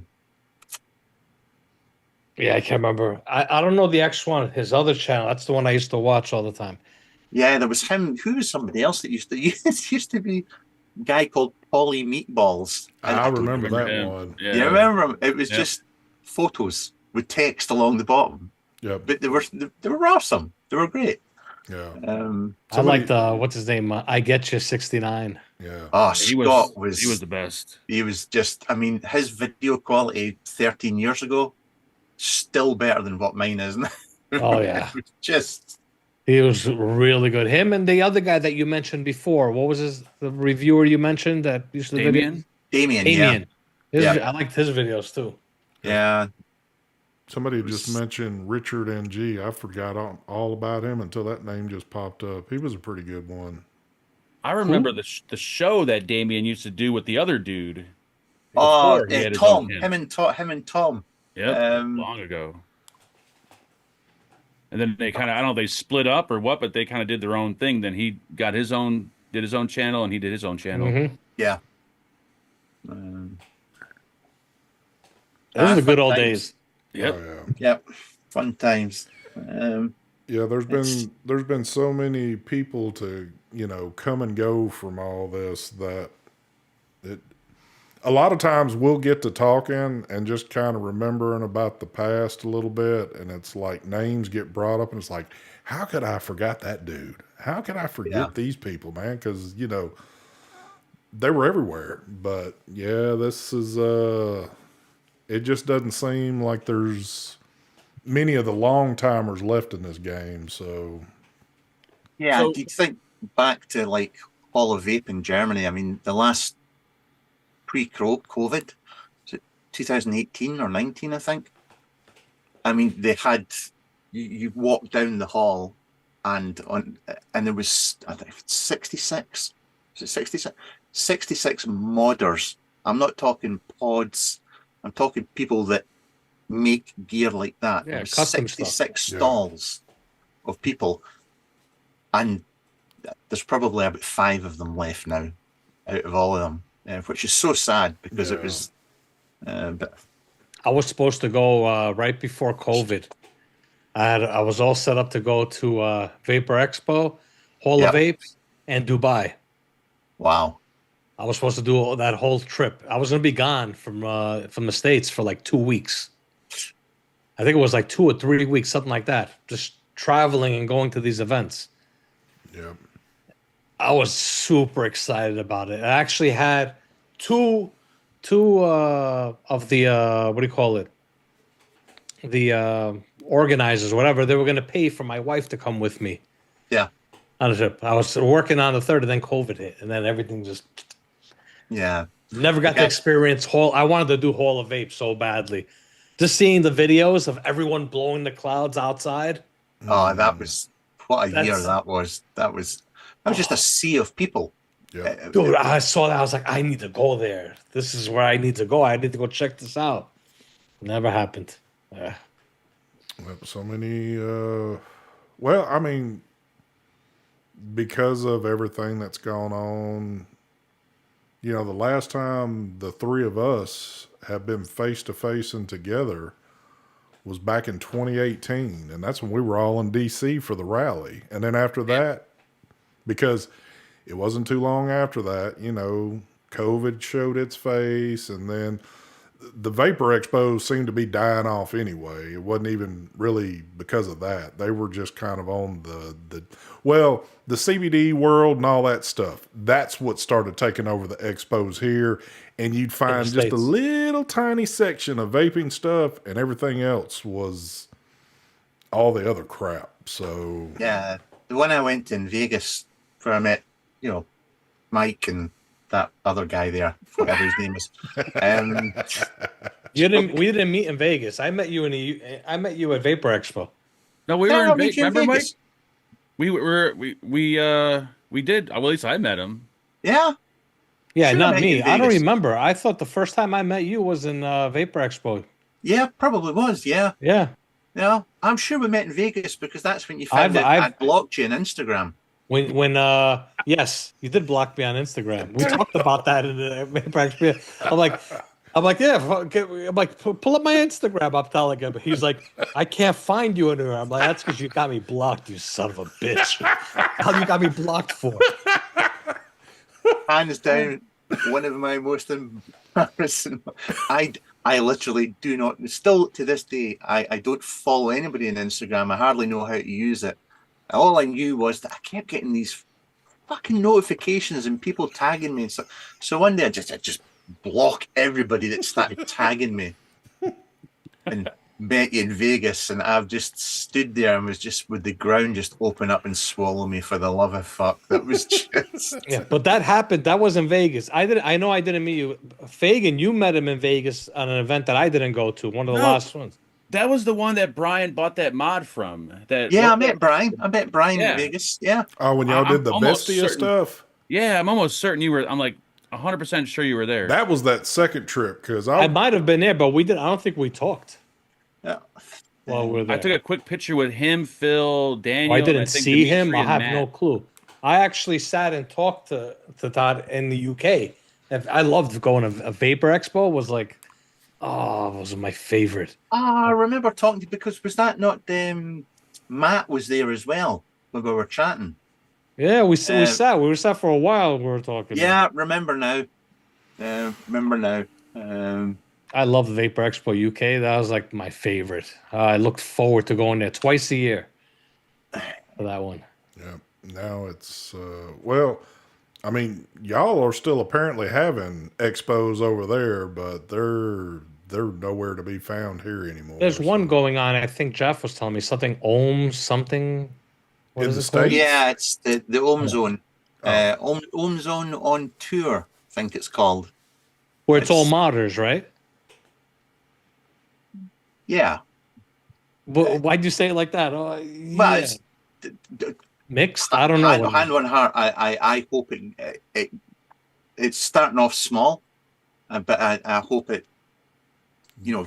I can't remember. I don't know the X1, his other channel. That's the one I used to watch all the time. Yeah, there was him. Who was somebody else that used to be a guy called Polly Meatballs. I remember that him. one. Yeah. You remember him? It was just photos with text along the bottom. Yep. But they were awesome. They were great. Yeah. I liked what's his name? I Get You 69. Yeah. Oh, He Scott was the best. He was just. I mean, his video quality 13 years ago still better than what mine is now. Oh yeah, It was just. he was really good. Him and the other guy that you mentioned before. What was the reviewer you mentioned that used to Damien? Damien. Damien. Yeah. I liked his videos too. Yeah. Somebody just mentioned Richard NG. I forgot all about him until that name just popped up. He was a pretty good one. I remember the show that Damien used to do with the other dude. Oh, before he had his Tom. own Him and Tom. Yep, long ago. And then they kind of, I don't know if they split up or what, but they kind of did their own thing. Then he got did his own channel, and he did his own channel. Mm-hmm. Yeah. Those are the good fun old times. days. Yep. Oh, yeah. Yep, fun times. Yeah, It's- there's been so many people to, come and go from all this that it a lot of times we'll get to talking and just kind of remembering about the past a little bit, and it's like names get brought up and it's like, how could I forgot that dude? How could I forget Yeah. these people, man? Because, they were everywhere. But yeah, this is it just doesn't seem like there's many of the long timers left in this game. So Yeah, So- do you think back to like Hall of Vape in Germany? I mean, the last pre-COVID, was it 2018 or 19, I think? I mean, they had you walk down the hall, and there was, I think, 66. Was it 66? 66 modders. I'm not talking pods. I'm talking people that make gear like that. Yeah, There was custom stuff. 66 Yeah. stalls of people, and there's probably about 5 of them left now out of all of them, which is so sad because it Yeah. was. But I was supposed to go right before COVID. I was all set up to go to Vapor Expo, Hall of Yep. Vapes, and Dubai. wow, I was supposed to do that whole trip. I was going to be gone from the States for like 2 weeks. I think it was like 2 or 3 weeks, something like that. Just traveling and going to these events. yeah, I was super excited about it. I actually had two of the what do you call it? The organizers, whatever. They were going to pay for my wife to come with me yeah, on a trip. I was working on the third, and then COVID hit, and then everything just yeah. never got to Okay. experience Hall. I wanted to do Hall of Vape so badly. Just seeing the videos of everyone blowing the clouds outside. Oh, that was what a year That's- that was. That was just a sea of people. yeah. Dude, I saw that. I was like, I need to go there. This is where I need to go. I need to go check this out. Never happened. So many. Well, I mean, because of everything that's gone on, the last time the three of us have been face to face and together was back in 2018, and that's when we were all in DC for the rally. And then after that, because it wasn't too long after that, COVID showed its face, and then the Vapor Expos seemed to be dying off anyway. It wasn't even really because of that. They were just kind of on the CBD world and all that stuff. That's what started taking over the expos here. And you'd find just a States. little tiny section of vaping stuff, and everything else was all the other crap. So Yeah, the one I went to in Vegas where I met, Mike and that other guy there, whatever his name is. We didn't meet in Vegas. I met you I met you at Vapor Expo. No, we Did I were not in meet you in Remember, Mike? Vegas? We did. Well, at least I met him. Yeah, Yeah, Sure, I not met you me. in I don't Vegas. remember. I thought the first time I met you was in Vapor Expo. yeah, probably was. Yeah, Yeah. yeah. I'm sure we met in Vegas because that's when you found out I'd blocked you on Instagram. When yes, you did block me on Instagram. We talked about that in the Vapor Expo. I'm like, yeah. I'm like, pull up my Instagram. I'm telling him. He's like, I can't find you anywhere. I'm like, that's because you got me blocked, you son of a bitch. How you got me blocked for? Hands down, one of my most embarrassing. I literally do not. Still to this day, I don't follow anybody on Instagram. I hardly know how to use it. All I knew was that I kept getting these fucking notifications and people tagging me. So one day I just block everybody that started tagging me, and met you in Vegas, and I've just stood there and was just with the ground just open up and swallow me for the love of fuck. That was just Yeah, but that happened. That was in Vegas. I know I didn't meet you. Fagan, you met him in Vegas on an event that I didn't go to. One of the No. last ones. That was the one that Brian bought that mod from. yeah. I met Brian. I met Brian Yeah. in Vegas. Yeah. oh, when y'all I'm did the almost Bestia certain- stuff, Yeah, I'm almost certain you were. I'm like 100% sure you were there. that was that second trip because I might have been there, but we didn't. I don't think we talked Yeah. while we were there. I took a quick picture with him, Phil, Daniel. I and didn't think see him. Dimitri I and have Matt. no clue. I actually sat and talked to Todd in the UK, I loved going to a Vapor Expo. Was like, oh, it was my favorite. I remember talking to you because was that not Matt was there as well when we were chatting? Yeah, we sat for a while. We were talking. Yeah, remember now. Remember now. I love Vapor Expo UK. That was like my favorite. I looked forward to going there twice a year for that one. Yeah. Now it's well, I mean, y'all are still apparently having expos over there, but they're nowhere to be found here anymore. There's one so. going on. I think Jeff was telling me something Ohms something. What In is the it called? States? Yeah, it's the Ohm Yeah. Zone. Ohm Zone on Tour, I think it's called. Where it's all modders, right? Yeah. Why'd you say it like that? Oh, But yeah. it's Mixed? I don't know. hand on heart. I hope it's starting off small, but I hope it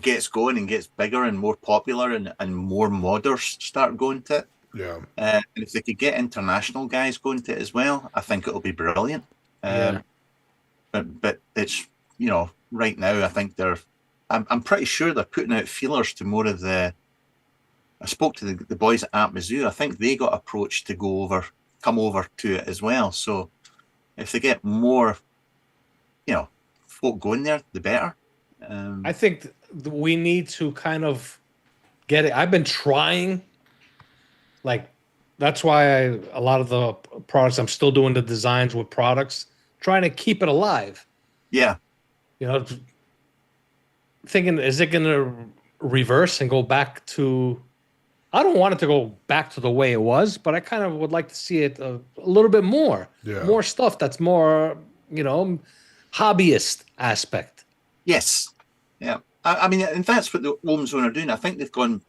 gets going and gets bigger and more popular, and more modders start going to it. Yeah. And if they could get international guys going to it as well, I think it'll be brilliant. Yeah. But it's right now I think I'm pretty sure they're putting out feelers to more of the. I spoke to the boys at Mizzou. I think they got approached to come over to it as well. So if they get more, folk going there, the better. I think we need to kind of get it. I've been trying, like, that's why a lot of the products, I'm still doing the designs with products, trying to keep it alive. Yeah. Thinking, is it going to reverse and go back to, I don't want it to go back to the way it was, but I kind of would like to see it a little bit more. Yeah. More stuff that's more, hobbyist aspect. Yes. Yeah. I mean, and that's what the Ohm Zone are doing. I think they've gone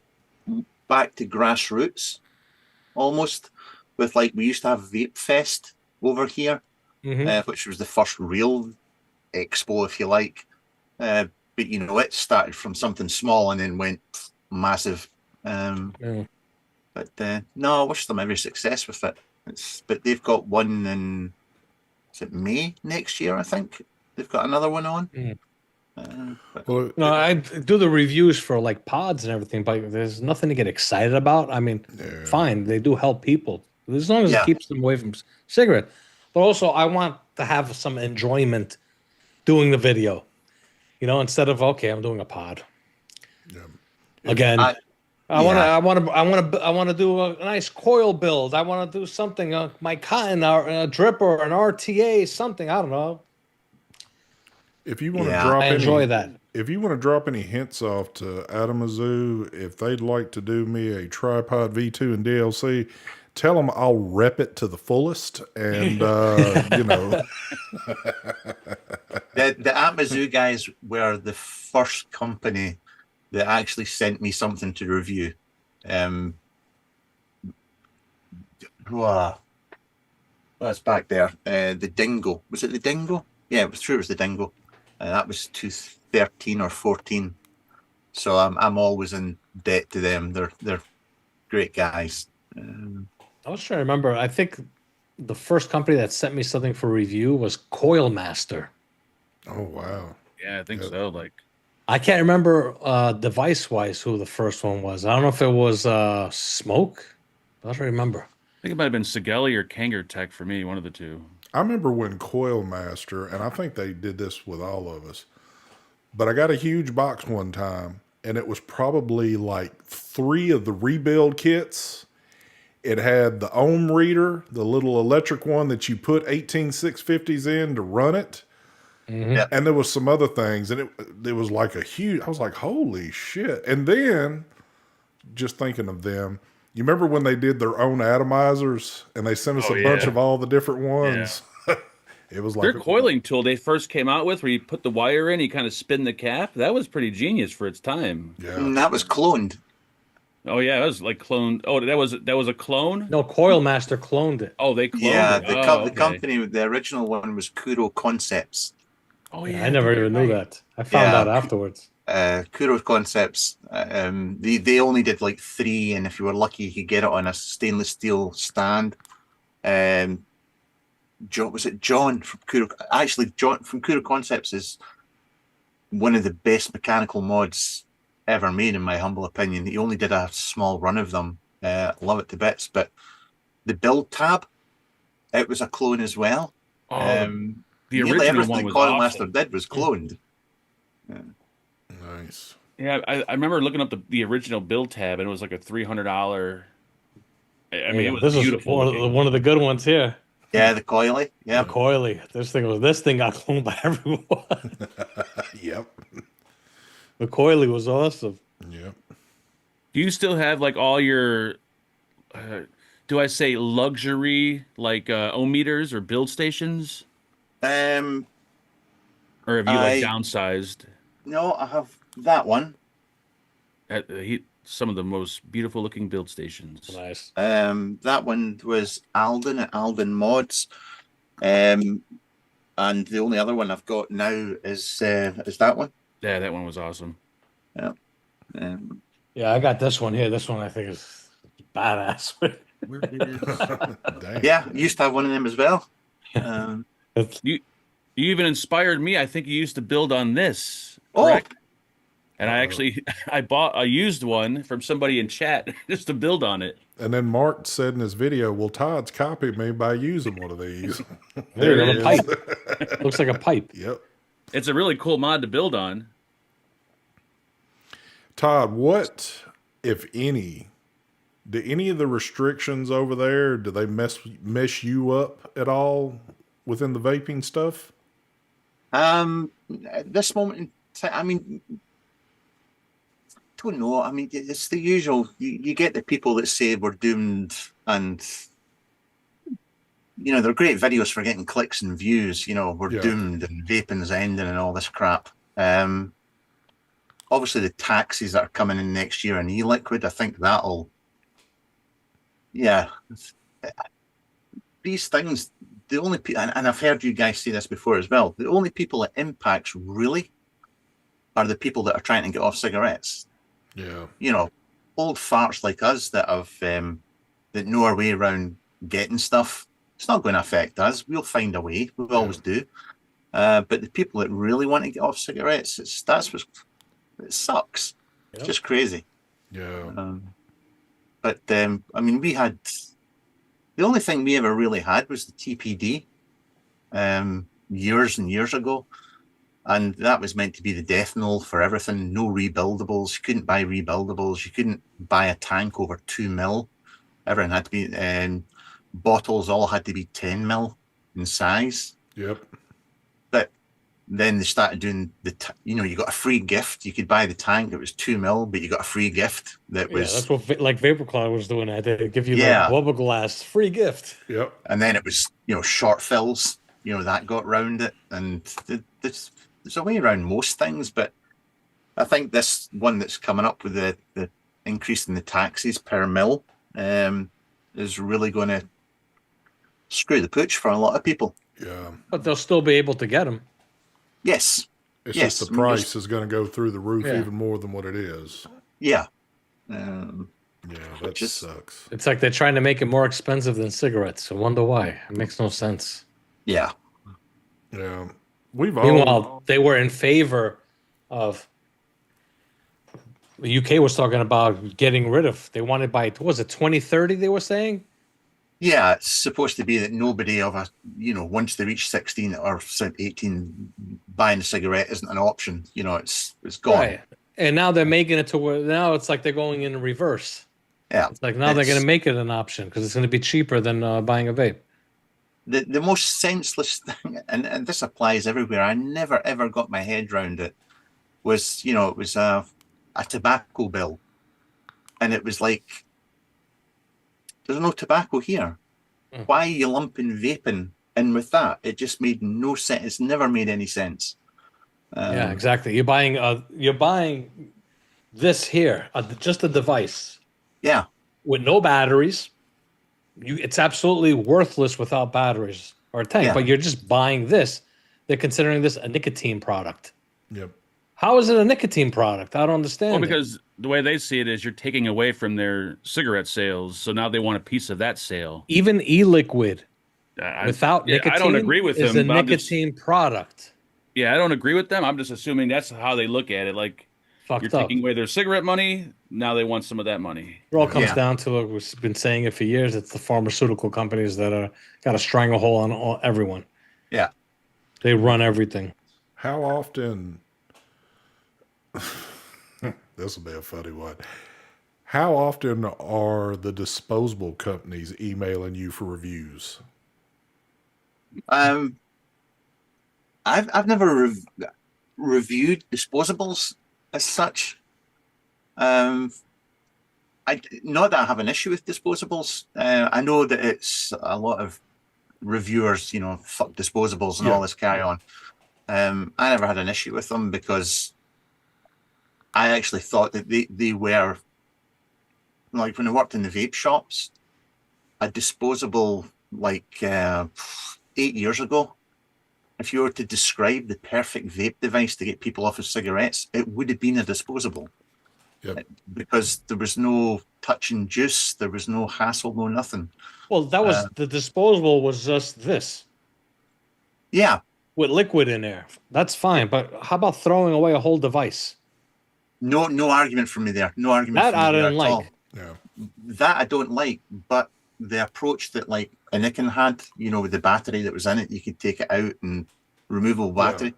back to grassroots almost with, like, we used to have Vape Fest over here, which was the first real expo, if you like. But, it started from something small and then went massive. But no, I wish them every success with it. But they've got one in, is it May next year? I think they've got another one on. Well, No, I do the reviews for like pods and everything, but there's nothing to get excited about. I mean, fine, they do help people as long as it keeps them away from cigarette. But also, I want to have some enjoyment doing the video. Instead of I'm doing a pod. Yeah. Again, I want to do a nice coil build. I want to do something, my cotton, or a drip, or an RTA, something. I don't know. If you want to drop I enjoy that. If you want to drop any hints off to Adamazoo, if they'd like to do me a tripod V2 and DLC, tell them I'll rep it to the fullest. And, The Amazoo guys were the first company that actually sent me something to review. That's back there. The Dingo. Was it the Dingo? Yeah, it was the Dingo. That was 2013 or 14. So I'm always in debt to them. They're great guys. I was trying to remember. I think the first company that sent me something for review was Coil Master. oh, wow. Yeah, I think so. Like, I can't remember device-wise who the first one was. I don't know if it was Smoke. I don't remember. I think it might have been Sigelli or Kanger Tech for me, one of the two. I remember when Coil Master, and I think they did this with all of us, but I got a huge box one time, and it was probably like 3 of the rebuild kits. It had the ohm reader, the little electric one that you put 18650s in to run it. Yeah. And there was some other things, and it was like a huge, I was like, holy shit. And then, just thinking of them, you remember when they did their own atomizers, and they sent us a bunch of all the different ones? It was like their coiling tool they first came out with, where you put the wire in, you kind of spin the cap. That was pretty genius for its time. Yeah. And that was cloned. Oh yeah, that was like cloned. Oh, that was a clone. No, Coil Master cloned it. Oh, they cloned Yeah, it. the company, the original one was Kuro Concepts. Oh Yeah, yeah, I never even knew that. I found out afterwards. Kuro Concepts. They only did like 3, and if you were lucky, you could get it on a stainless steel stand. Was it John from Kuro? Actually, John from Kuro Concepts is one of the best mechanical mods ever made, in my humble opinion. He only did a small run of them. Love it to bits, but the build tab, it was a clone as well. Oh, the Nearly original everything one was Coil Master awesome. did was cloned. Nice. Yeah, I remember looking up the original build tab, and it was like a $300. I mean, Yeah, it was this is beautiful looking. one of the good ones here. Yeah, the coily. The Yeah. coily. This thing got cloned by everyone. Yep. The coily was awesome. Yep. Do you still have like all your, do I say luxury like ohm meters or build stations, Um, or have you like I downsized? no, I have that one. Some of the most beautiful looking build stations. Nice. That one was Alden at Alden Mods. And the only other one I've got now is that one. Yeah, that one was awesome. Yeah. Um, Yeah, I got this one here. This one I think is badass. Dang. yeah, used to have one of them as well. You even inspired me. I think you used to build on this, Oh, correct? And I actually I bought a used one from somebody in chat just to build on it. And then Mark said in his video, well, Todd's copied me by using one of these. There it you go, is. a pipe. Looks like a pipe. Yep. It's a really cool mod to build on. Todd, what, if any, do any of the restrictions over there, do they mess you up at all within the vaping stuff? at this moment in time, I mean, don't know. I mean, it's the usual. You get the people that say we're doomed, and they're great videos for getting clicks and views. We're doomed and vaping's ending and all this crap. Obviously the taxes that are coming in next year on e-liquid, I think that'll, these things, the only people, and I've heard you guys say this before as well, the only people it impacts really are the people that are trying to get off cigarettes. Yeah. Old farts like us that have, that know our way around getting stuff. It's not going to affect us. We'll find a way. We always do. But the people that really want to get off cigarettes, it sucks. It's just crazy. Yeah. But I mean, we had the only thing we ever really had was the TPD years and years ago, and that was meant to be the death knell for everything. No rebuildables. You couldn't buy rebuildables. You couldn't buy a tank over 2 mil. Everything had to be bottles. All had to be 10 mil in size. Yep. But then they started doing you got a free gift. You could buy the tank that was 2 mil, but you got a free gift that was. That's what like Vapor Cloud was doing. They give you the bubble glass free gift. Yep. And then it was short fills. That got round it, and there's a way around most things. But I think this one that's coming up with the increase in the taxes per mil is really going to screw the pooch for a lot of people. Yeah. But they'll still be able to get them. Yes. It's just the price is going to go through the roof even more than what it is. Yeah. Yeah, that just sucks. It's like they're trying to make it more expensive than cigarettes. I wonder why. It makes no sense. Yeah. Yeah. Meanwhile, they were in favor of. The UK was talking about getting rid of. They wanted by, what was it, 2030? They were saying. Yeah, it's supposed to be that nobody once they reach 16 or 18, buying a cigarette isn't an option. It's gone. Right. And now they're making it to where now it's like they're going in reverse. Yeah. It's like now they're going to make it an option because it's going to be cheaper than buying a vape. The most senseless thing, and this applies everywhere, I never ever got my head around it, was, it was a tobacco bill. And it was like, there's no tobacco here. Why are you lumping vaping in with that? It just made no sense. It's never made any sense. Yeah, exactly. You're buying this here, just a device. Yeah. With no batteries. It's absolutely worthless without batteries or a tank, but you're just buying this. They're considering this a nicotine product. Yep. How is it a nicotine product? I don't understand. Well, because the way they see it is you're taking away from their cigarette sales, so now they want a piece of that sale. Even e-liquid Without nicotine, I don't agree with is them. a But nicotine product. yeah, I don't agree with them. I'm just assuming that's how they look at it. Like you're Fucked up. taking away their cigarette money. Now they want some of that money. It all comes Yeah. down to it. We've been saying it for years. It's the pharmaceutical companies that are got a stranglehold on everyone. Yeah. They run everything. How often? This will be a funny one. How often are the disposable companies emailing you for reviews? I've never reviewed disposables as such. Not that I have an issue with disposables. I know that it's a lot of reviewers, fuck disposables and all this carry on. I never had an issue with them because I actually thought that they were, like when I worked in the vape shops, a disposable, like 8 years ago, if you were to describe the perfect vape device to get people off of cigarettes, it would have been a disposable. Yep. Because there was no touch and juice, there was no hassle, no nothing. Well, that was the disposable was just this Yeah. with liquid in there. That's fine, but how about throwing away a whole device? No argument from me there. No argument That from me I there didn't at like. all. Yeah. That I don't like, but the approach that like Anakin had, with the battery that was in it, you could take it out and removable battery.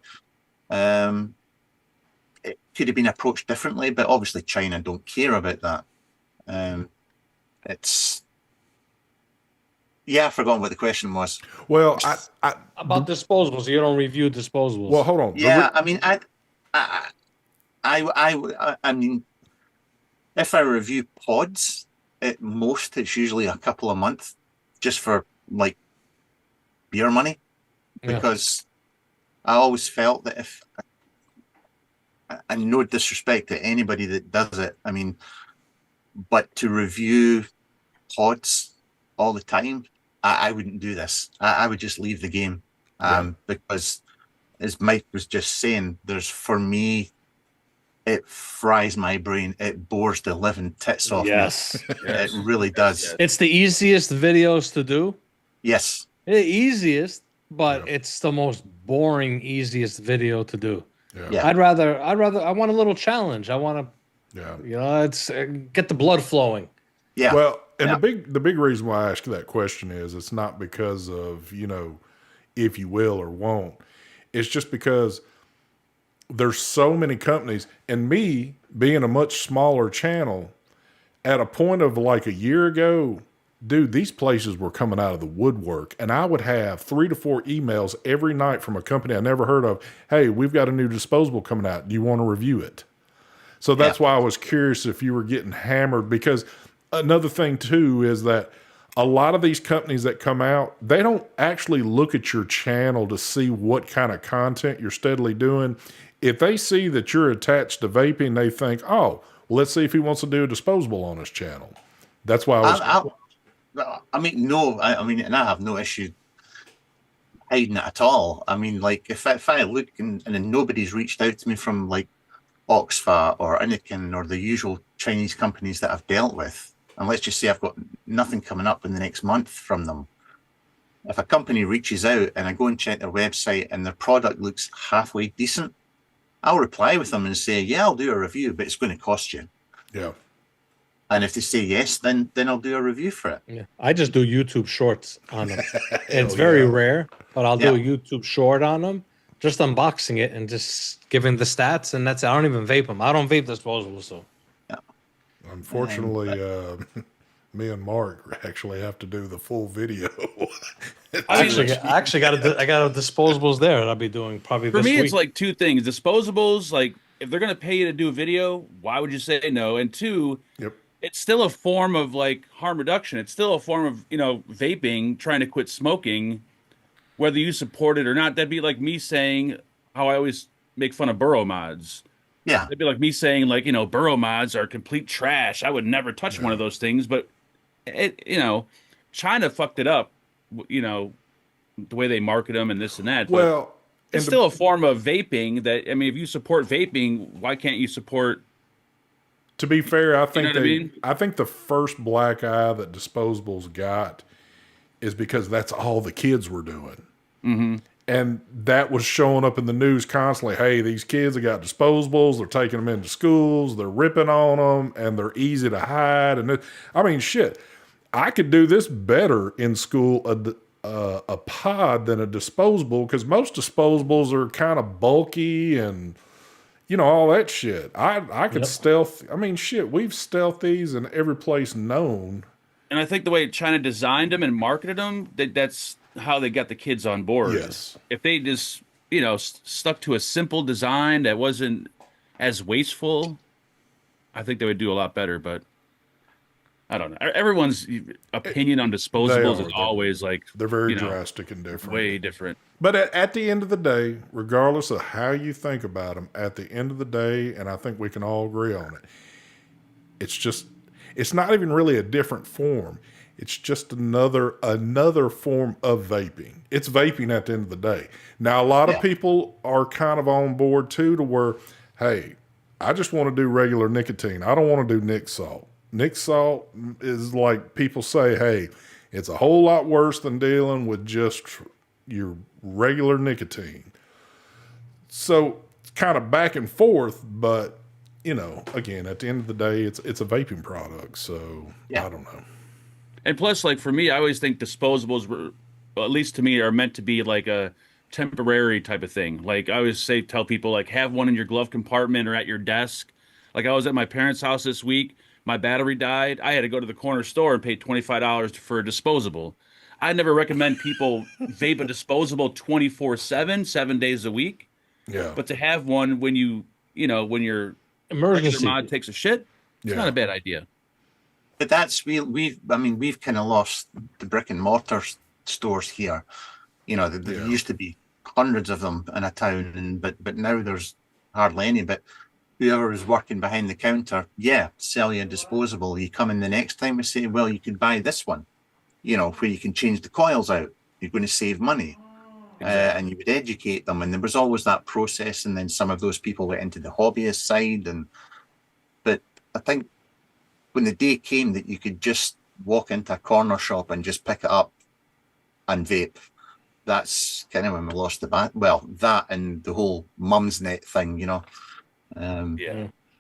It could have been approached differently, but obviously China don't care about that. I forgot what the question was. Well, About disposables, you don't review disposables. well, hold on. Yeah, I mean, I mean, if I review pods, at most it's usually a couple a month, just for like beer money, because I always felt that if, and no disrespect to anybody that does it, I mean, but to review pods all the time, I wouldn't do this. I would just leave the game, because as Mike was just saying, for me, it fries my brain. It bores the living tits off me. It really does. It's the easiest videos to do. Yes. The easiest, but it's the most boring, easiest video to do. Yeah. I want a little challenge. I want to, it's get the blood flowing. Yeah. Well, and the big reason why I ask that question is it's not because of, if you will or won't. It's just because there's so many companies, and me being a much smaller channel, at a point of like a year ago, dude, these places were coming out of the woodwork, and I would have 3 to 4 emails every night from a company I never heard of. Hey, we've got a new disposable coming out. Do you want to review it? So that's why I was curious if you were getting hammered, because another thing too is that a lot of these companies that come out, they don't actually look at your channel to see what kind of content you're steadily doing. If they see that you're attached to vaping, they think, oh, well, let's see if he wants to do a disposable on his channel. That's why I mean, and I have no issue hiding it at all. I mean, like if I look and then nobody's reached out to me from like Oxfam or Anakin or the usual Chinese companies that I've dealt with, and let's just say I've got nothing coming up in the next month from them. If a company reaches out and I go and check their website and their product looks halfway decent, I'll reply with them and say, yeah, I'll do a review, but it's going to cost you. Yeah. And if they say yes, then I'll do a review for it. Yeah. I just do YouTube shorts on them. It's very rare, but I'll do a YouTube short on them, just unboxing it and just giving the stats, and that's it. I don't even vape them. I don't vape disposables, so. Yeah. Unfortunately, me and Mark actually have to do the full video. I actually got a disposables there that I'll be doing probably For this me, week. it's like two things. Disposables, like if they're going to pay you to do a video, why would you say no? And two, it's still a form of like harm reduction. It's still a form of, vaping, trying to quit smoking, whether you support it or not. That'd be like me saying how I always make fun of burrow mods. Yeah. It'd be like me saying like, burrow mods are complete trash. I would never touch one of those things, but China fucked it up, the way they market them and this and that. Well, it's still a form of vaping that, I mean, if you support vaping, why can't you support? To be fair, I think I mean? I think the first black eye that disposables got is because that's all the kids were doing. And that was showing up in the news constantly. Hey, these kids have got disposables. They're taking them into schools. They're ripping on them, and they're easy to hide. And I mean, shit, I could do this better in school, a pod than a disposable, because most disposables are kind of bulky and, you know, all that shit. I could stealth. I mean, shit, we've stealthed these in every place known. And I think the way China designed them and marketed them, that's how they got the kids on board. Yes. If they just, you know, stuck to a simple design that wasn't as wasteful, I think they would do a lot better. But I don't know. Everyone's opinion on disposables is always like, they're very you know, drastic and different. way different. But at the end of the day, regardless of how you think about them, at the end of the day, and I think we can all agree on it, it's not even really a different form. It's just another form of vaping. It's vaping at the end of the day. Now, a lot of people are kind of on board too, to where, hey, I just want to do regular nicotine. I don't want to do Nick Salt. Nick Salt is like people say, hey, it's a whole lot worse than dealing with just your regular nicotine. So it's kind of back and forth, but you know, again, at the end of the day, it's a vaping product. So I don't know. And plus, like for me, I always think disposables were, well, at least to me, are meant to be like a temporary type of thing. Like I always tell people, like have one in your glove compartment or at your desk. Like I was at my parents' house this week. My battery died. I had to go to the corner store and pay $25 for a disposable. I never recommend people vape a disposable 24/7, 7 days a week. Yeah. But to have one when when your Emergency mod takes a shit, it's not a bad idea. But that's we've kind of lost the brick and mortar stores here. You know, there used to be hundreds of them in a town, but now there's hardly any. But whoever is working behind the counter, sell you a disposable. You come in the next time and say, well, you could buy this one, you know, where you can change the coils out. You're going to save money. And you would educate them. And there was always that process. And then some of those people went into the hobbyist side. But I think when the day came that you could just walk into a corner shop and just pick it up and vape, that's kind of when we lost the bat. Well, that and the whole mum's net thing, you know.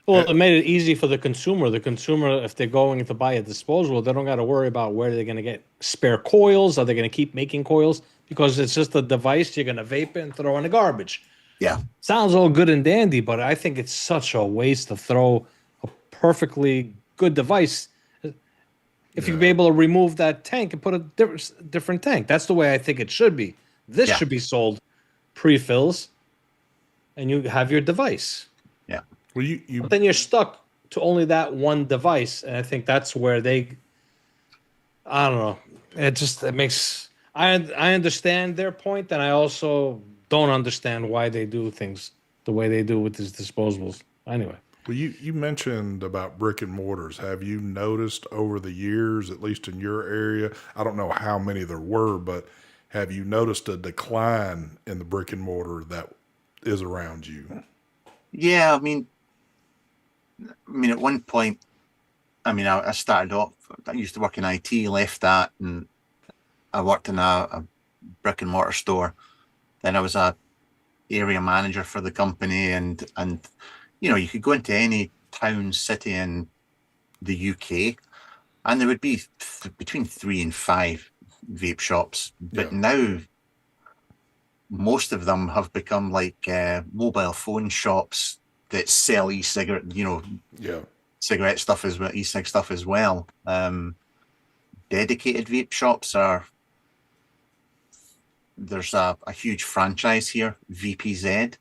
Well, it made it easy for the consumer. The consumer, if they're going to buy a disposable, they don't got to worry about where they're going to get spare coils. Are they going to keep making coils? Because it's just a device you're going to vape and throw in the garbage. Yeah. Sounds all good and dandy, but I think it's such a waste to throw a perfectly good device. If you'd be able to remove that tank and put a different tank. That's the way I think it should be. This should be sold pre-fills, and you have your device. Yeah. Well, But then you're stuck to only that one device, and I think that's where I don't know. It makes I understand their point, and I also don't understand why they do things the way they do with these disposables. Anyway. Well, you mentioned about brick and mortars. Have you noticed over the years, at least in your area, I don't know how many there were, but have you noticed a decline in the brick and mortar that is around you? Yeah, I mean, at one point, I started off, I used to work in IT, left that, and I worked in a brick and mortar store. Then I was a area manager for the company, and you know, you could go into any town, city in the UK, and there would be between 3 and 5 vape shops. But now, most of them have become like mobile phone shops that sell e-cigarette, you know, cigarette stuff as well, e-cig stuff as well. Dedicated vape shops there's a huge franchise here, VPZ.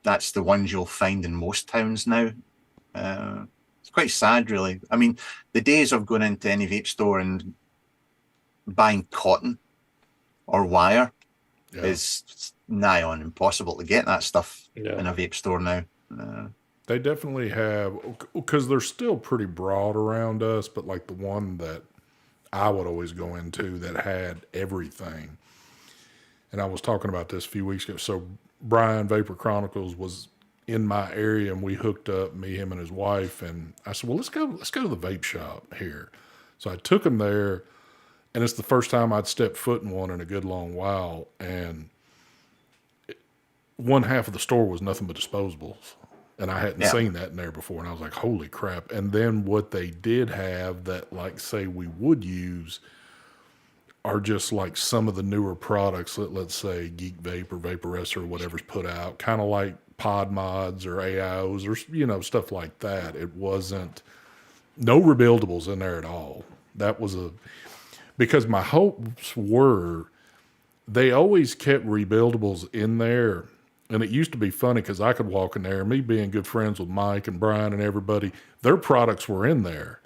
That's the ones you'll find in most towns now. It's quite sad, really. I mean, the days of going into any vape store and buying cotton or wire is nigh on impossible to get that stuff in a vape store now. They definitely have, because they're still pretty broad around us, but like the one that I would always go into that had everything. And I was talking about this a few weeks ago. So Brian Vapor Chronicles was in my area, and we hooked up, me, him, and his wife. And I said, well, let's go to the vape shop here. So I took him there, And it's the first time I'd stepped foot in one in a good long while. And one half of the store was nothing but disposables. And I hadn't seen that in there before. And I was like, holy crap. And then what they did have that, like, say we would use are just like some of the newer products that, let's say, Geek Vape or Vaporess or whatever's put out, kind of like pod mods or AIOs or, you know, stuff like that. It wasn't, no rebuildables in there at all. That was because my hopes were, they always kept rebuildables in there. And it used to be funny because I could walk in there, me being good friends with Mike and Brian and everybody, their products were in there.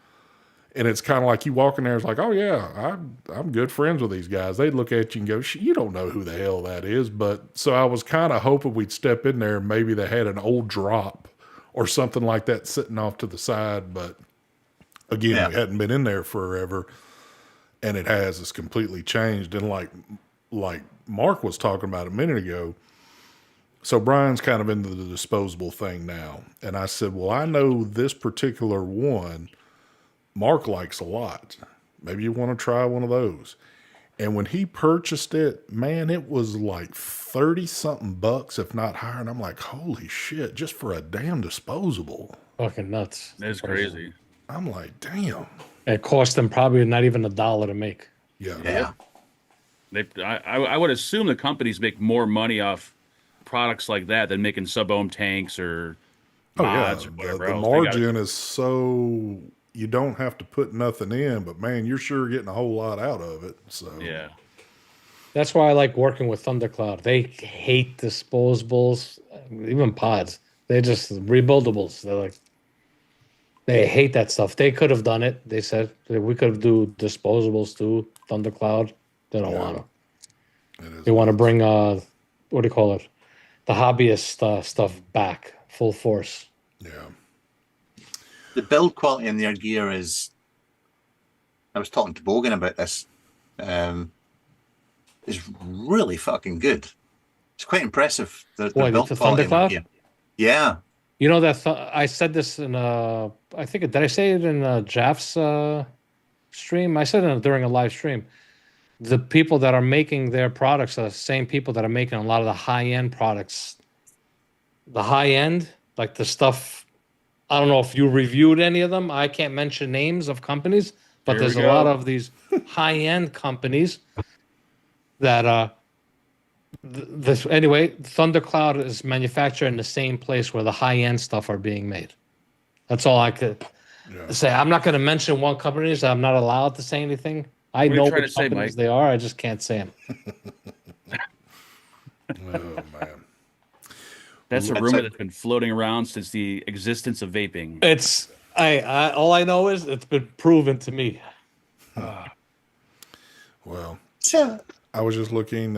And it's kind of like you walk in there, it's like, oh yeah, I'm good friends with these guys. They'd look at you and go, you don't know who the hell that is. But so I was kind of hoping we'd step in there and maybe they had an old drop or something like that sitting off to the side. But again, we hadn't been in there forever. And it has, it's completely changed. And like Mark was talking about a minute ago, so Brian's kind of into the disposable thing now. And I said, well, I know this particular one Mark likes a lot. Maybe you want to try one of those. And when he purchased it, man, it was like 30 something bucks, if not higher. And I'm like, holy shit, just for a damn disposable. Fucking nuts. That's crazy. I'm like, damn. It cost them probably not even $1 to make. Yeah. I would assume the companies make more money off products like that than making sub-ohm tanks or mods or whatever the else. margin is so, you don't have to put nothing in, but man, you're sure getting a whole lot out of it. So yeah, that's why I like working with Thundercloud. They hate disposables, even pods. They're just rebuildables. They're like, they hate that stuff. They could have done it. They said we could do disposables too. Thundercloud. They don't want to. They want to bring what do you call it? The hobbyist stuff back full force. Yeah. The build quality in their gear is, I was talking to Bogan about this, is really fucking good. It's quite impressive. The build the quality in their Thundercloud? gear. Yeah. You know that I said this in I think did I say it in Jeff's stream? I said it during a live stream. The people that are making their products are the same people that are making a lot of the high-end products. The high-end, like the stuff, I don't know if you reviewed any of them. I can't mention names of companies, but there's a lot of these high-end companies that anyway, Thundercloud is manufactured in the same place where the high-end stuff are being made. That's all I could say. I'm not going to mention what companies. I'm not allowed to say anything. I know which companies they are. I just can't say them. Oh, man. that's a rumor that's been floating around since the existence of vaping. It's all I know is it's been proven to me. Well, I was just looking.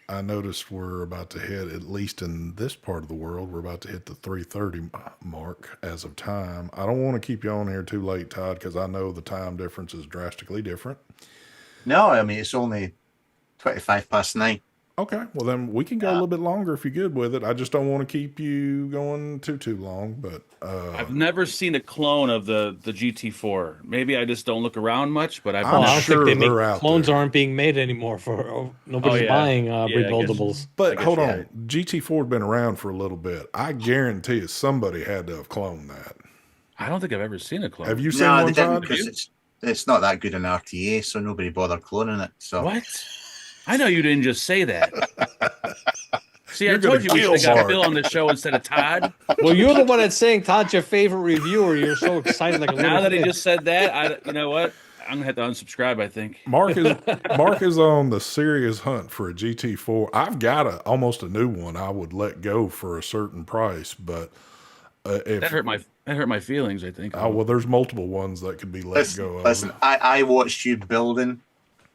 I noticed we're about to hit, at least in this part of the world, we're about to hit the 3:30 mark as of time. I don't want to keep you on here too late, Todd, because I know the time difference is drastically different. No, I mean, it's only 9:25. Okay, well then we can go a little bit longer if you're good with it. I just don't want to keep you going too long. But I've never seen a clone of the GT4. Maybe I just don't look around much, but I'm I don't sure think they're out clones there. aren't being made anymore. Nobody's buying rebuildables. But hold on, GT4 has been around for a little bit. I guarantee you somebody had to have cloned that. I don't think I've ever seen a clone. Have you seen No, one, they didn't, Todd? because it's not that good in RTA, so nobody bothered cloning it. So What? I know you didn't just say that. See, I told you we kill should have got Mark. Bill on the show instead of Todd. Well, you're the one that's saying Todd's your favorite reviewer. You're so excited like a little Now that he kid. just said that, you know what? I'm gonna have to unsubscribe. I think. Mark is on the serious hunt for a GT4. I've got almost a new one. I would let go for a certain price, but if That hurt my feelings. I think. well, there's multiple ones that could be let go of. listen, I watched you building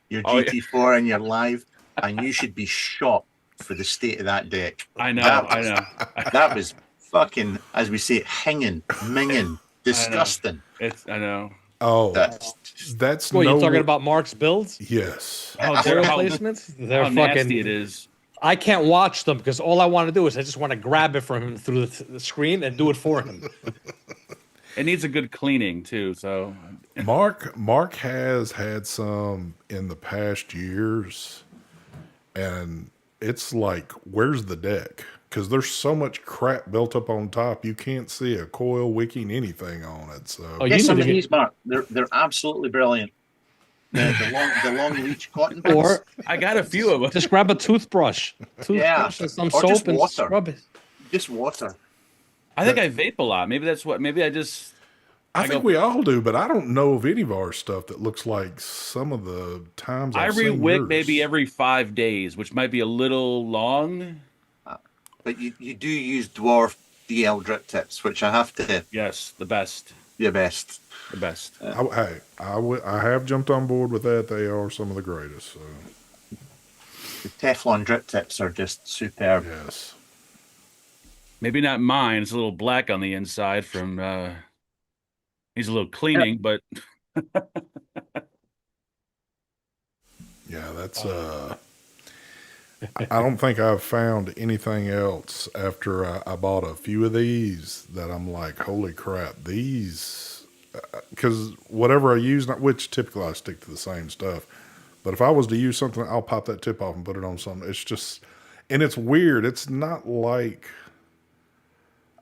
your Oh, yeah. GT4 in your live, and you should be shot for the state of that deck. I know. That was fucking, as we say, hanging, minging, disgusting. I know. Oh, That's that's What, no. you talking about Mark's builds? Yes. Their How replacements? They're nasty fucking. it is. I can't watch them because all I want to do is I just want to grab it from him through the screen and do it for him. It needs a good cleaning too. So Mark has had some in the past years, and it's like, where's the deck? Because there's so much crap built up on top, you can't see a coil wicking anything on it. So Oh, Get you some need of to these, get, Mark. They're absolutely brilliant. The long leech cotton bits. or I got a few of them. just grab a toothbrush, Yeah, and some or just soap and water. scrub it. Just water. I think I vape a lot. Maybe that's what. Maybe I just. I think we all do, but I don't know of any of our stuff that looks like some of the times I I've seen re-wick yours. maybe every 5 days, which might be a little long. But you do use dwarf DL drip tips, which I have to Yes, the best. your best. The best. I have jumped on board with that. They are some of the greatest. So The Teflon drip tips are just superb. yes, Maybe not mine. It's a little black on the inside from needs a little cleaning, but yeah, that's I don't think I've found anything else after I bought a few of these that I'm like, holy crap, these, because whatever I use, which typically I stick to the same stuff, but if I was to use something, I'll pop that tip off and put it on something. It's just, and it's weird. It's not like,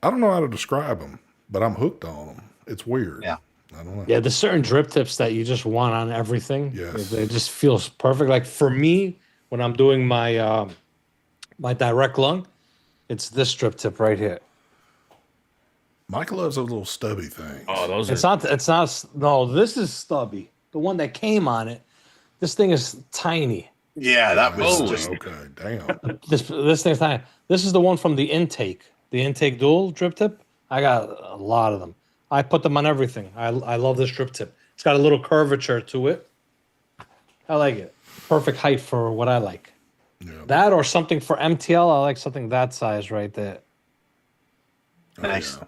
I don't know how to describe them, but I'm hooked on them. It's weird. Yeah. I don't know. Yeah, there's certain drip tips that you just want on everything. Yes. It just feels perfect. Like for me, when I'm doing my my direct lung, it's this drip tip right here. Michael loves those little stubby things. oh, those It's are not. It's not. No, this is stubby. The one that came on it. This thing is tiny. Yeah, that was Oh, just okay, damn. This thing's tiny. This is the one from the intake. The intake dual drip tip. I got a lot of them. I put them on everything. I love this drip tip. It's got a little curvature to it. I like it. Perfect height for what I like. Yeah. That or something for MTL. I like something that size right there. Oh, Nice. yeah.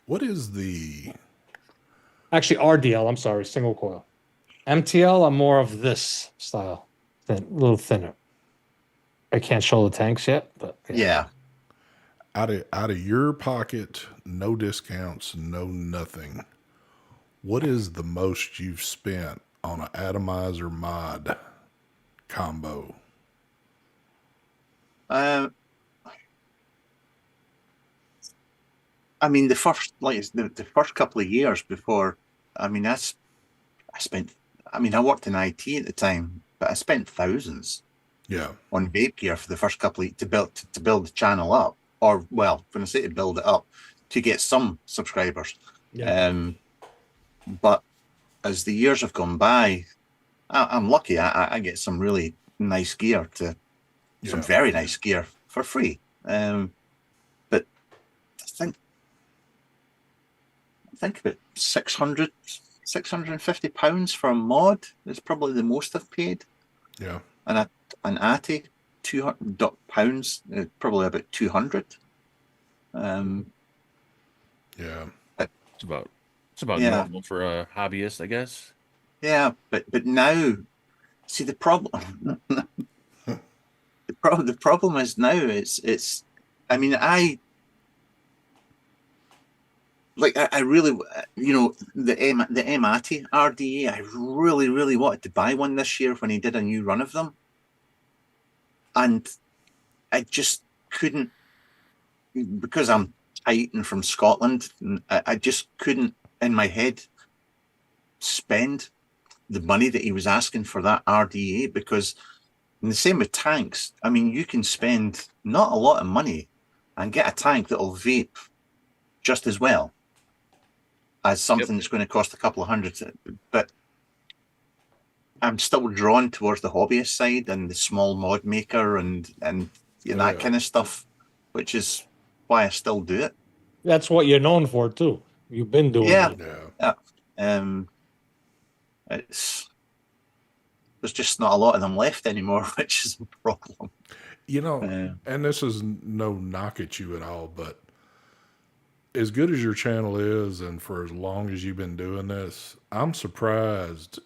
What is the? Actually, RDL. I'm sorry, single coil. MTL. I'm more of this style, a little thinner. I can't show the tanks yet, but yeah. Out of your pocket, no discounts, no nothing. What is the most you've spent on an atomizer mod combo? I mean, the first couple of years before, I mean, I spent. I mean, I worked in IT at the time, but I spent thousands Yeah, on vape gear for the first couple of to build the channel up, or well, when I say to build it up, to get some subscribers. yeah. But as the years have gone by, I'm lucky. I get some really nice gear some very nice gear for free. But I think about 650 pounds for a mod is probably the most I've paid. yeah. And an ATI, £200, probably about 200. Yeah. it's about Yeah. normal for a hobbyist, I guess. Yeah, but now, see the problem. The problem is now it's. I mean, I really, the MATI RDA. I really wanted to buy one this year when he did a new run of them, and I just couldn't because I'm tight and from Scotland. And I just couldn't in my head spend the money that he was asking for that RDA because. And the same with tanks. I mean, you can spend not a lot of money and get a tank that'll vape just as well as something that's going to cost a couple of hundred. But I'm still drawn towards the hobbyist side and the small mod maker and that kind of stuff, which is why I still do it. That's what you're known for too. You've been doing it. There's just not a lot of them left anymore, which is a problem. And this is no knock at you at all, but as good as your channel is, and for as long as you've been doing this, I'm surprised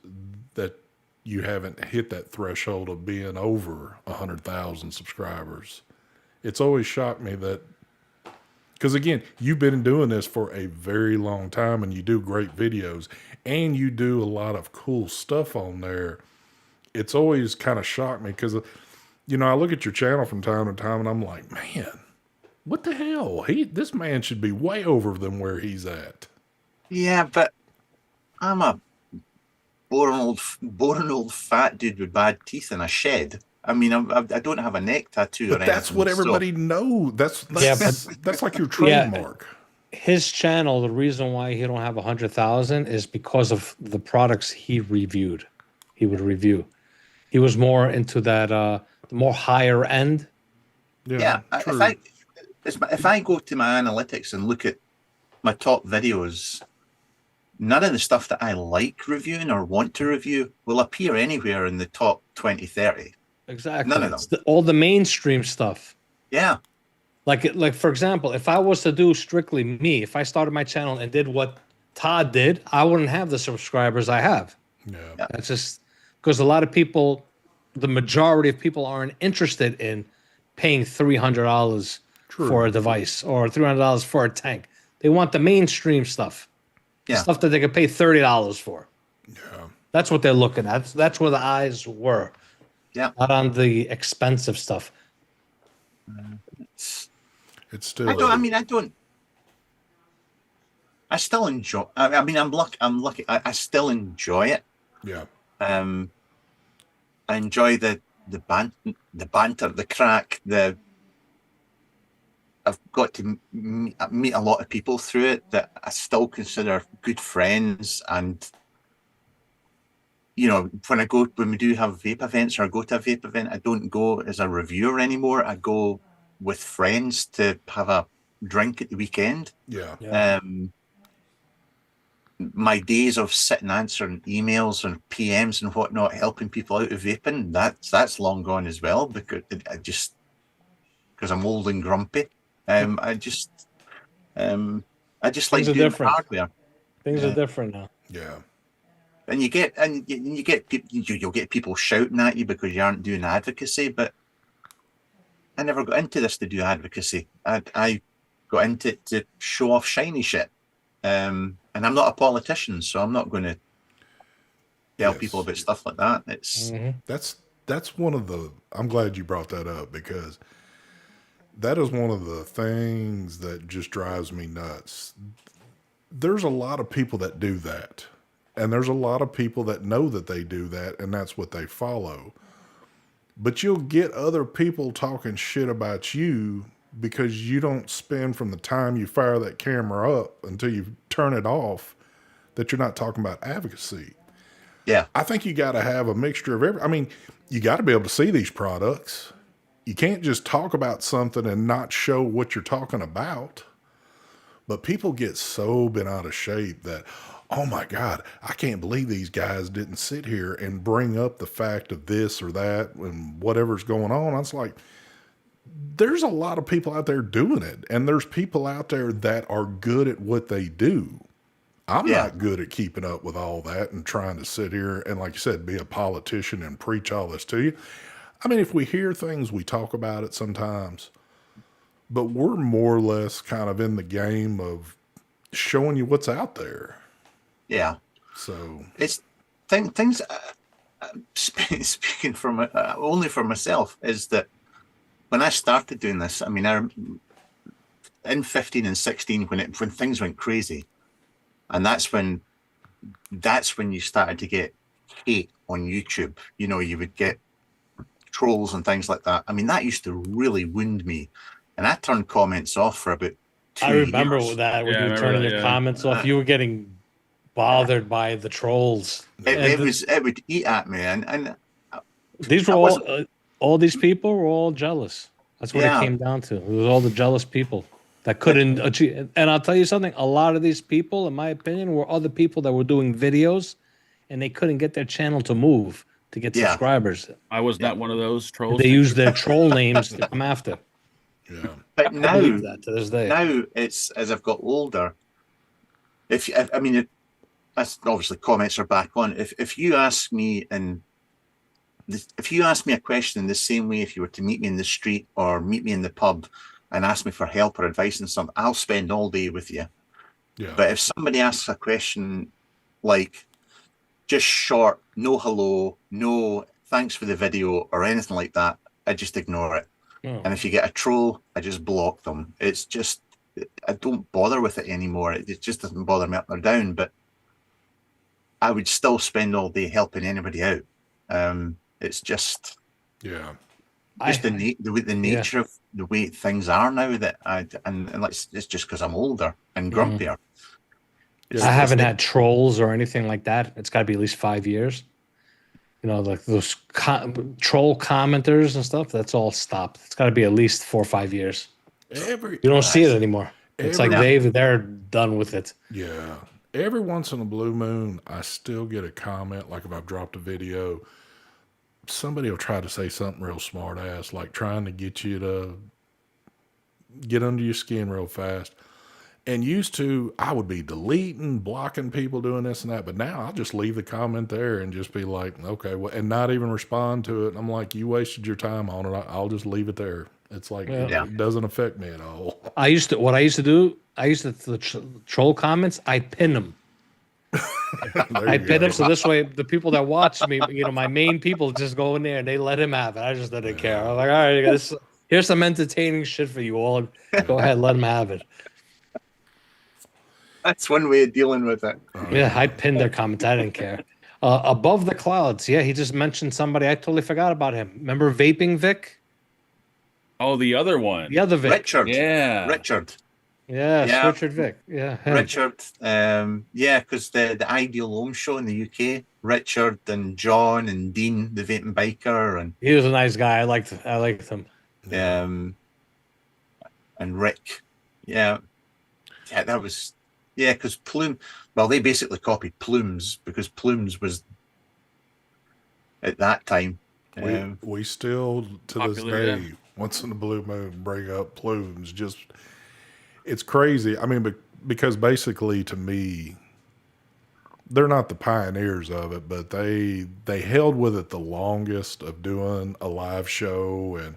that you haven't hit that threshold of being over 100,000 subscribers. It's always shocked me that Because again, you've been doing this for a very long time and you do great videos and you do a lot of cool stuff on there. It's always kind of shocked me because, you know, I look at your channel from time to time and I'm like, man, what the hell? This man should be way over than where he's at. Yeah, but I'm a boring old fat dude with bad teeth in a shed. I mean, I don't have a neck tattoo or But anything. that's what everybody knows. That's like your trademark. His channel, the reason why he don't have 100,000 is because of the products he reviewed. He would review. He was more into that the more higher end. Yeah. If I go to my analytics and look at my top videos, none of the stuff that I like reviewing or want to review will appear anywhere in the top 20, 30. Exactly. None of them. All the mainstream stuff. Yeah. Like for example, if I was to do strictly me, if I started my channel and did what Todd did, I wouldn't have the subscribers I have. Yeah. That's just because a lot of people, the majority of people aren't interested in paying $300 for a device or $300 for a tank. They want the mainstream stuff. Yeah. Stuff that they could pay $30 for. Yeah. That's what they're looking at. That's where the eyes were. Yeah. Not on the expensive stuff. It's still. I still enjoy. I mean, I'm lucky. I still enjoy it. Yeah. I enjoy the banter, the crack. I've got to meet a lot of people through it that I still consider good friends, and you know, when we do have vape events or go to a vape event, I don't go as a reviewer anymore. I go with friends to have a drink at the weekend. Yeah. My days of sitting answering emails and PMs and whatnot, helping people out of vaping, that's long gone as well, because I'm old and grumpy. I just like doing hardware. Things are different now. Yeah. And you'll get people shouting at you because you aren't doing advocacy, but I never got into this to do advocacy. I got into it to show off shiny shit. And I'm not a politician, so I'm not going to tell people about stuff like that. It's that's one of the. I'm glad you brought that up because that is one of the things that just drives me nuts. There's a lot of people that do that. And there's a lot of people that know that they do that, and that's what they follow. But you'll get other people talking shit about you because you don't spend from the time you fire that camera up until you turn it off that you're not talking about advocacy. Yeah. I think you got to have a mixture of everything. I mean, you got to be able to see these products. You can't just talk about something and not show what you're talking about. But people get so bent out of shape that, oh my God, I can't believe these guys didn't sit here and bring up the fact of this or that and whatever's going on. I was like, there's a lot of people out there doing it. And there's people out there that are good at what they do. I'm not good at keeping up with all that and trying to sit here and, like you said, be a politician and preach all this to you. I mean, if we hear things, we talk about it sometimes. But we're more or less kind of in the game of showing you what's out there. Yeah. So it's things. Speaking from only for myself, is that when I started doing this, I mean, in 15 and 16, when things went crazy, and that's when you started to get hate on YouTube. You know, you would get trolls and things like that. I mean, that used to really wound me, and I turned comments off for about 2 years. I remember that when you were turning your comments off, you were getting bothered by the trolls. It would eat at me, and these were all these people were all jealous. That's what it came down to. It was all the jealous people that couldn't achieve. And I'll tell you something, a lot of these people, in my opinion, were other people that were doing videos and they couldn't get their channel to move to get subscribers. I was not one of those trolls. They used their troll names to come after. Yeah. But now, I believe that to this day. Now it's, as I've got older, that's obviously comments are back on. If you ask me a question in the same way, if you were to meet me in the street or meet me in the pub, and ask me for help or advice and something, I'll spend all day with you. Yeah. But if somebody asks a question like just short, no hello, no thanks for the video or anything like that, I just ignore it. Oh. And if you get a troll, I just block them. It's just, I don't bother with it anymore. It just doesn't bother me up or down, but I would still spend all day helping anybody out. It's just, Yeah. the nature of the way things are now that it's just because I'm older and grumpier. I haven't had trolls or anything like that. It's got to be at least 5 years. You know, like those troll commenters and stuff. That's all stopped. It's got to be at least 4 or 5 years. You don't see it anymore. It's like they're done with it. Yeah. Every once in a blue moon, I still get a comment, like if I've dropped a video, somebody will try to say something real smart ass, like trying to get you to get under your skin real fast. And used to, I would be deleting, blocking people doing this and that. But now I'll just leave the comment there and just be like, okay, well, and not even respond to it. I'm like, you wasted your time on it. I'll just leave it there. It's like, it doesn't affect me at all. What I used to do, the troll comments, I pin them. I pin them so this way the people that watch me, you know, my main people just go in there and they let him have it. I just didn't care. I'm like, all right, guys, here's some entertaining shit for you all. Go ahead, let him have it. That's one way of dealing with it. Yeah, I pinned their comments. I didn't care. Above the Clouds. Yeah, he just mentioned somebody. I totally forgot about him. Remember Vaping Vic? Oh, the other one. The other Vic. Richard. Yeah. Richard. Yeah, Richard Vic. Yeah. Him. Richard. Because the Ideal Home Show in the UK, Richard and John and Dean, the vaping biker, and he was a nice guy. I liked him. And Rick. Yeah, that was because Plume. Well, they basically copied Plumes because Plumes was at that time. We still to popular, this day, once in a blue moon, bring up Plumes. Just it's crazy. I mean, because basically to me, they're not the pioneers of it, but they held with it the longest of doing a live show, and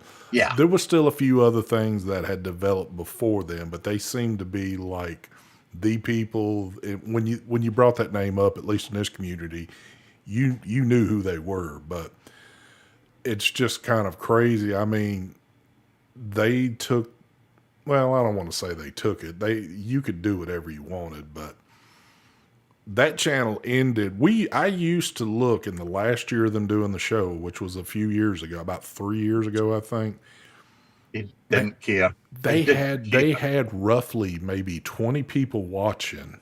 there was still a few other things that had developed before them, but they seemed to be like the people. When you brought that name up, at least in this community, you knew who they were. But it's just kind of crazy. I mean, they took. Well, I don't want to say they took it. You could do whatever you wanted, but that channel ended. I used to look in the last year of them doing the show, which was a few years ago, about 3 years ago, I think. They didn't care. They had roughly maybe 20 people watching,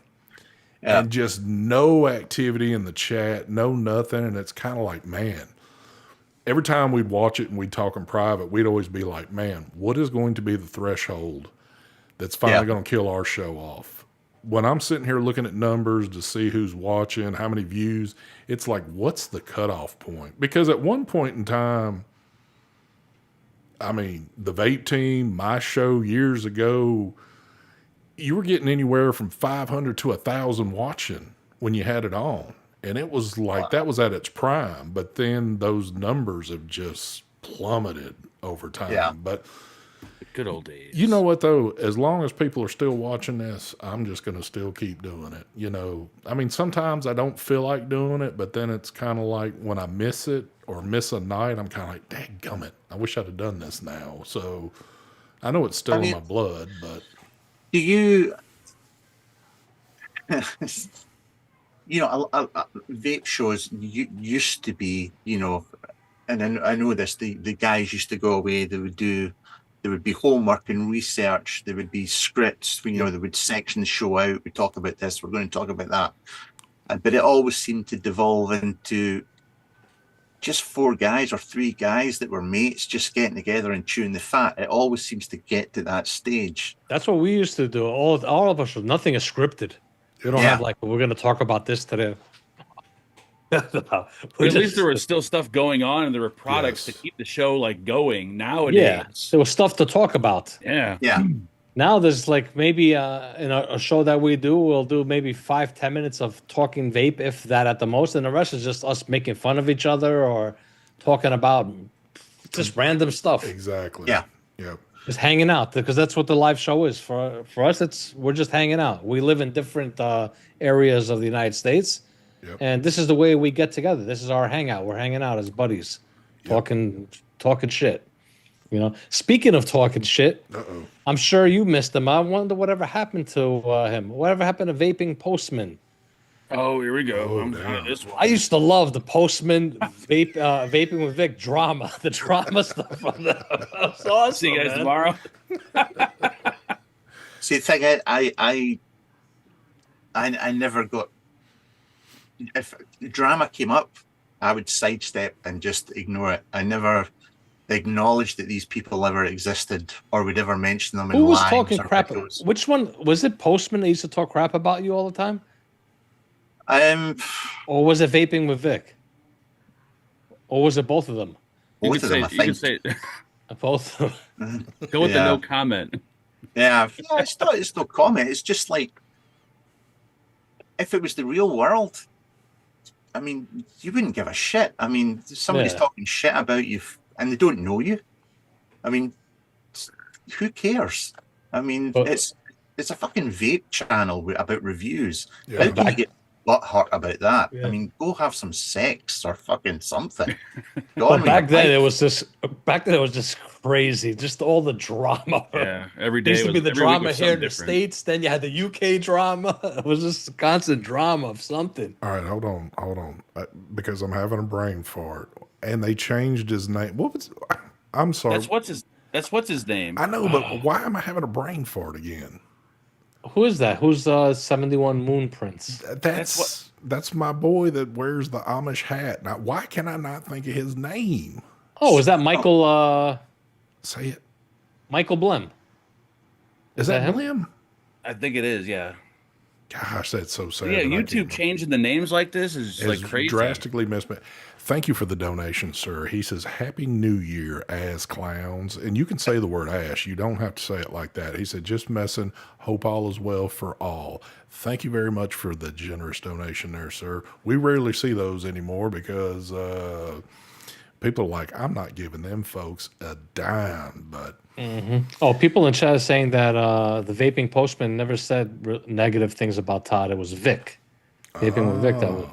and just no activity in the chat, no nothing. And it's kind of like, man, every time we'd watch it and we'd talk in private, we'd always be like, man, what is going to be the threshold that's finally going to kill our show off? When I'm sitting here looking at numbers to see who's watching, how many views, it's like, what's the cutoff point? Because at one point in time, I mean, the Vape team, my show years ago, you were getting anywhere from 500 to 1,000 watching when you had it on. And it was like, that was at its prime. But then those numbers have just plummeted over time. Yeah. But good old days. you know what, though? As long as people are still watching this, I'm just going to still keep doing it. You know, I mean, sometimes I don't feel like doing it, but then it's kind of like when I miss it or miss a night, I'm kind of like, dadgummit, I wish I'd have done this now. So I know it's still in my blood, but. Do you, vape shows used to be, and I know this, the guys used to go away, there would be homework and research, there would be scripts, they would section the show out, we talk about this, we're going to talk about that. But it always seemed to devolve into just 4 guys or 3 guys that were mates just getting together and chewing the fat. It always seems to get to that stage. That's what we used to do. All of us, nothing is scripted. You don't have like, we're going to talk about this today. But at least there was still stuff going on, and there were products to keep the show like going. Nowadays, there was stuff to talk about. Yeah. Now there's like maybe in a show that we do, we'll do maybe 5-10 minutes of talking vape, if that at the most, and the rest is just us making fun of each other or talking about just random stuff. Exactly. Yeah. Yep. Just hanging out, because that's what the live show is. For us, we're just hanging out. We live in different areas of the United States, Yep. and this is the way we get together. This is our hangout. We're hanging out as buddies, talking shit. You know. Speaking of talking shit, Uh-oh. I'm sure you missed him. I wonder whatever happened to him. Whatever happened to Vaping Postman? Oh, here we go. Oh, I'm damn. this one. I used to love the Postman Vaping with Vic drama. The drama stuff on that was awesome. See you guys man. tomorrow. See, the thing is, I never got. If drama came up, I would sidestep and just ignore it. I never acknowledged that these people ever existed or would ever mention them in Who was lives talking or crap? videos. Which one was it? Postman that used to talk crap about you all the time, or was it Vaping with Vic, or was it both of them? Both of them, I You can think. say Both. go with the Yeah. no comment. Yeah, it's no comment. It's just like, if it was the real world, I mean, you wouldn't give a shit. I mean, somebody's Yeah. talking shit about you and they don't know you. I mean, who cares? I mean, But- it's a fucking vape channel about reviews. Yeah. How can I get butthurt about that? Yeah. I mean, go have some sex or fucking something. Go But on with back your then life. it was just crazy. Just all the drama. Yeah, every It day used to be the every week drama was here in something the different. States. Then you had the UK drama. It was just a constant drama of something. All right, hold on, because I'm having a brain fart, and they changed his name. What was? I'm sorry. That's what's his name. I know, but why am I having a brain fart again? Who is that? Who's 71 Moon Prince? That's my boy that wears the Amish hat. Now, why can I not think of his name? Oh, is that Michael Say it. Michael Blem? Is that that him? William? I think it is. Yeah. Gosh, that's so sad. Yeah. that I can't YouTube remember. changing the names like this is Has like crazy. drastically missed me. Thank you for the donation, sir. He says, Happy New Year, ass clowns. And you can say the word ass. You don't have to say it like that. He said, just messing. Hope all is well for all. Thank you very much for the generous donation there, sir. We rarely see those anymore because people are like, I'm not giving them folks a dime, but Oh, people in chat are saying that the Vaping Postman never said negative things about Todd. It was Vic. Vaping with Vic. That was.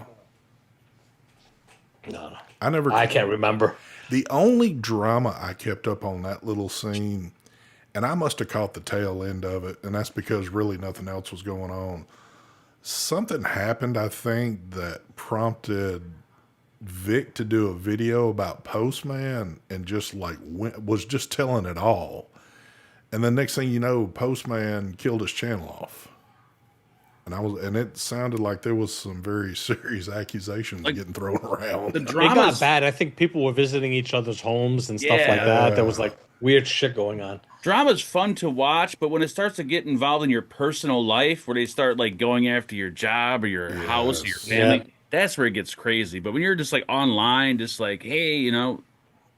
No, I never. I can't remember. The only drama I kept up on that little scene, and I must have caught the tail end of it, and that's because really nothing else was going on. Something happened, I think, that prompted Vic to do a video about Postman and just like was just telling it all. And the next thing you know, Postman killed his channel off. And it sounded like there was some very serious accusations getting thrown around. The It drama got bad. I think people were visiting each other's homes and stuff like that. There was like weird shit going on. Drama's fun to watch, but when it starts to get involved in your personal life, where they start like going after your job or your house or your family, that's where it gets crazy. But when you're just like online, just like, hey, you know,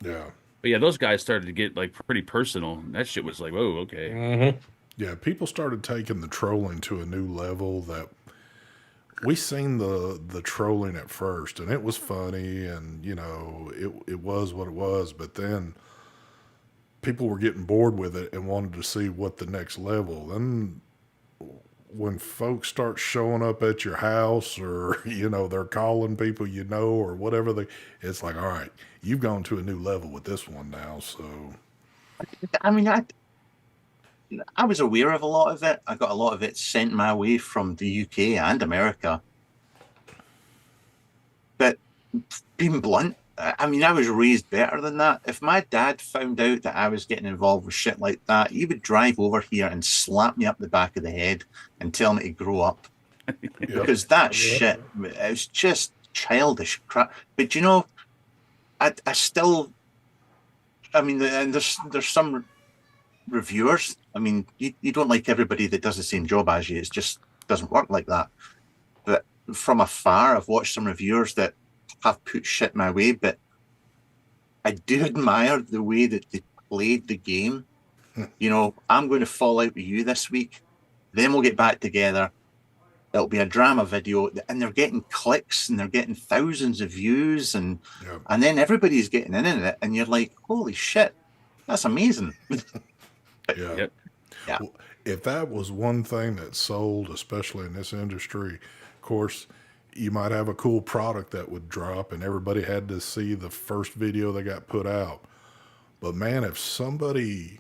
Yeah. but yeah, those guys started to get like pretty personal. That shit was like, whoa, okay. Yeah, people started taking the trolling to a new level that we seen the trolling at first, and it was funny, and you know it was what it was. But then people were getting bored with it and wanted to see what the next level. Then when folks start showing up at your house, or you know they're calling people you know or whatever, it's like, all right, you've gone to a new level with this one now. So I mean, I was aware of a lot of it. I got a lot of it sent my way from the UK and America. But being blunt, I mean, I was raised better than that. If my dad found out that I was getting involved with shit like that, he would drive over here and slap me up the back of the head and tell me to grow up. Because that shit, it was just childish crap. But you know, I still, I mean, and there's some reviewers. I mean, you don't like everybody that does the same job as you. It just doesn't work like that. But from afar, I've watched some reviewers that have put shit my way, but I do admire the way that they played the game. You know, I'm going to fall out with you this week. Then we'll get back together. It'll be a drama video, and they're getting clicks and they're getting thousands of views, and then everybody's getting in it, and you're like, holy shit, that's amazing. Yeah. Yep. Yeah. Well, if that was one thing that sold, especially in this industry, of course, you might have a cool product that would drop and everybody had to see the first video that got put out. But man, if somebody,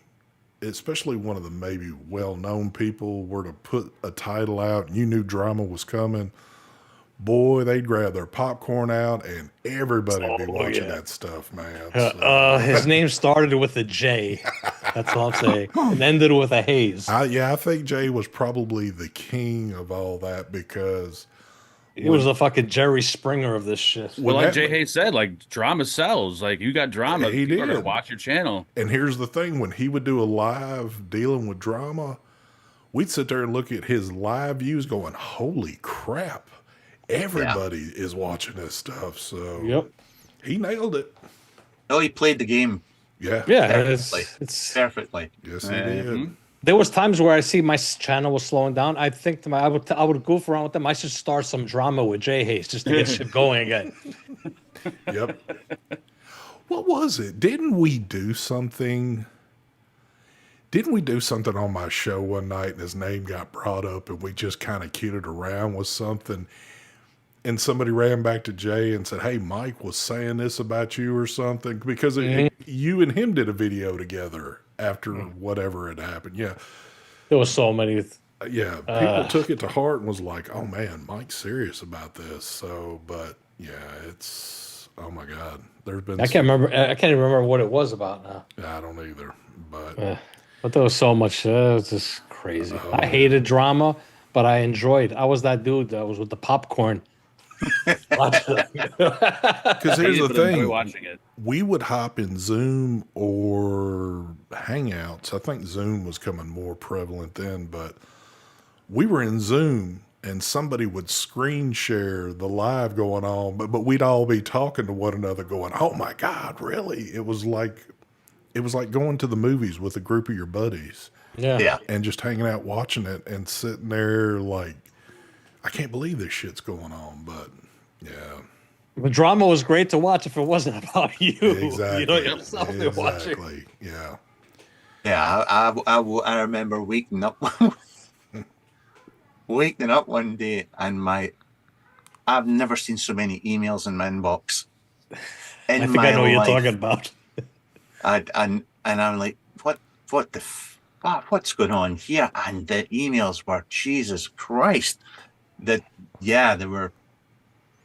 especially one of the maybe well-known people, were to put a title out and you knew drama was coming, boy, they'd grab their popcorn out and everybody would be watching yeah. that stuff, man. So, His name started with a J. That's all I'm saying. And ended with a Hayes. I think Jay was probably the king of all that because He was the fucking Jerry Springer of this shit. Well, like that- Jay Hayes said, like drama sells. Like you got drama, He people are gonna did. watch your channel. And here's the thing, when he would do a live dealing with drama, we'd sit there and look at his live views going, holy crap, everybody is watching this stuff. So Yep. he nailed it. No, he played the game Yeah, perfectly. it's Perfectly. Yes, he did. there was times where I see my channel was slowing down. I think to my I would goof around with them. I should start some drama with Jay Hayes just to get shit going again. Yep. What was it? Didn't we do something? Didn't we do something on my show one night and his name got brought up and we just kind of kidded around with something? And somebody ran back to Jay and said, hey, Mike was saying this about you or something, because you and him did a video together after whatever had happened. Yeah. There was so many. Yeah. People took it to heart and was like, oh man, Mike's serious about this. So, but yeah, it's, oh my God. There's been, I can't remember. I can't even remember what it was about now. I don't either, but But there was so much. It was just crazy. I hated drama, but I enjoyed. I was that dude that was with the popcorn. because here's the But enjoy thing, watching it. we would hop in Zoom or Hangouts. I think Zoom was coming more prevalent then, but we were in Zoom and somebody would screen share the live going on, but we'd all be talking to one another going, oh my God, really? It was like going to the movies with a group of your buddies Yeah. and just hanging out watching it and sitting there like, I can't believe this shit's going on, but yeah. The drama was great to watch if it wasn't about you. Exactly. You know yourself you're watching. Exactly. Yeah. Yeah, I remember waking up one day and I've never seen so many emails in my inbox. I think I know what you're talking about. And I'm like, what's going on here? And the emails were, Jesus Christ, they were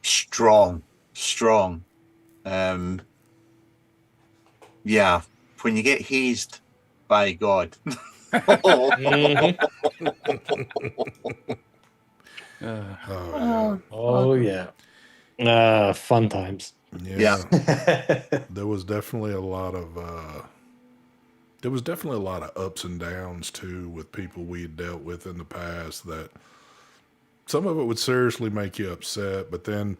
strong. Yeah, when you get hazed by God. Oh yeah. Fun times. Yeah. There was definitely a lot of ups and downs too with people we had dealt with in the past, that some of it would seriously make you upset, but then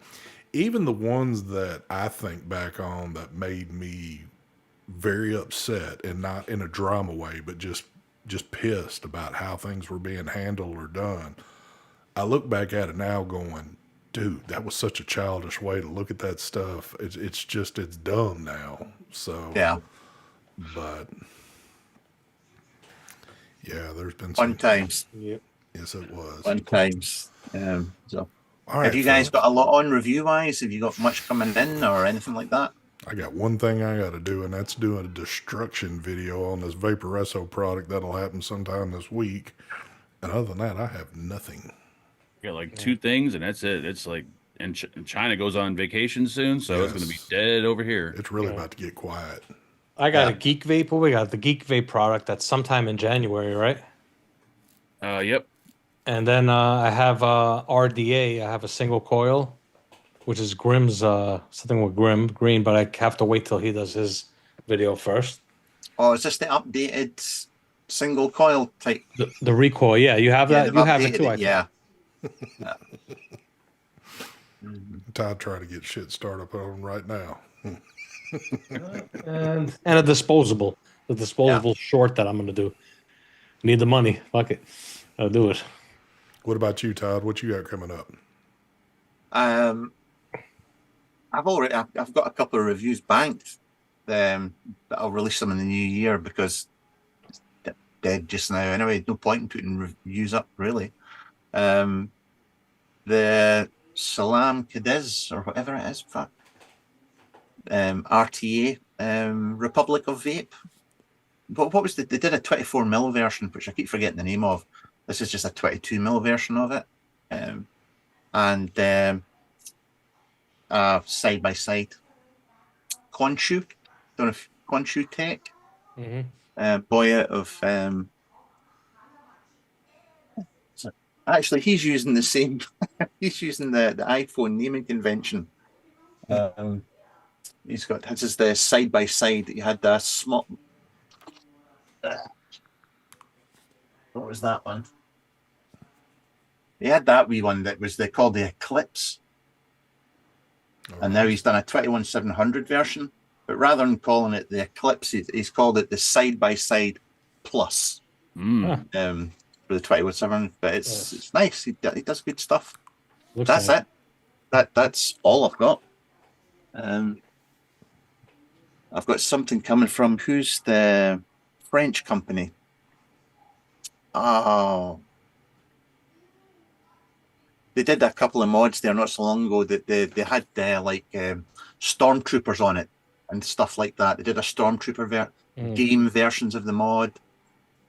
even the ones that I think back on that made me very upset, and not in a drama way, but just pissed about how things were being handled or done. I look back at it now going, dude, that was such a childish way to look at that stuff. It's dumb now. So Yeah. But yeah, there's been Fun some times. Yep. Yes, it was. Fun times. So All right, have you guys fellas. got a lot on review wise? Have you got much coming in or anything like that? I got one thing I got to do, and that's doing a destruction video on this Vaporesso product that'll happen sometime this week. And other than that, I have nothing. Got like two things, and that's it. It's like, and China goes on vacation soon, so it's going to be Yes. dead over here. It's really about to get quiet. I got Yeah. a Geek Vape. What we got? The Geek Vape product that's sometime in January, right? Yep. And then I have RDA. I have a single coil, which is Grimm's something with Green, but I have to wait till he does his video first. Oh, is this the updated single coil type? The recoil, yeah, you have that. they've You have it updated too. I think. Yeah. Todd trying to get shit started up on right now. And a disposable, the disposable short that I'm gonna do. Need the money. Fuck it, I'll do it. What about you, Todd? What you got coming up? I've got a couple of reviews banked. But I'll release them in the new year because dead just now. Anyway, no point in putting reviews up really. The Salam Cadiz or whatever it is, RTA, Republic of Vape. But what was they did a 24mm version, which I keep forgetting the name of. This is just a 22mm version of it, and side by side. Konshu, don't know if Konshu Tech, boy out of actually he's using the same. He's using the iPhone naming convention. He's got this is the side by side. He had the small. What was that one? He had that wee one that was called the Eclipse, and now he's done a 21700 version. But rather than calling it the Eclipse, he's called it the Side by Side Plus. For the 21700. But it's nice. He does good stuff. That's it. That's all I've got. I've got something coming from who's the French company? Oh, they did a couple of mods there not so long ago that they had like stormtroopers on it and stuff like that. They did a stormtrooper game versions of the mod.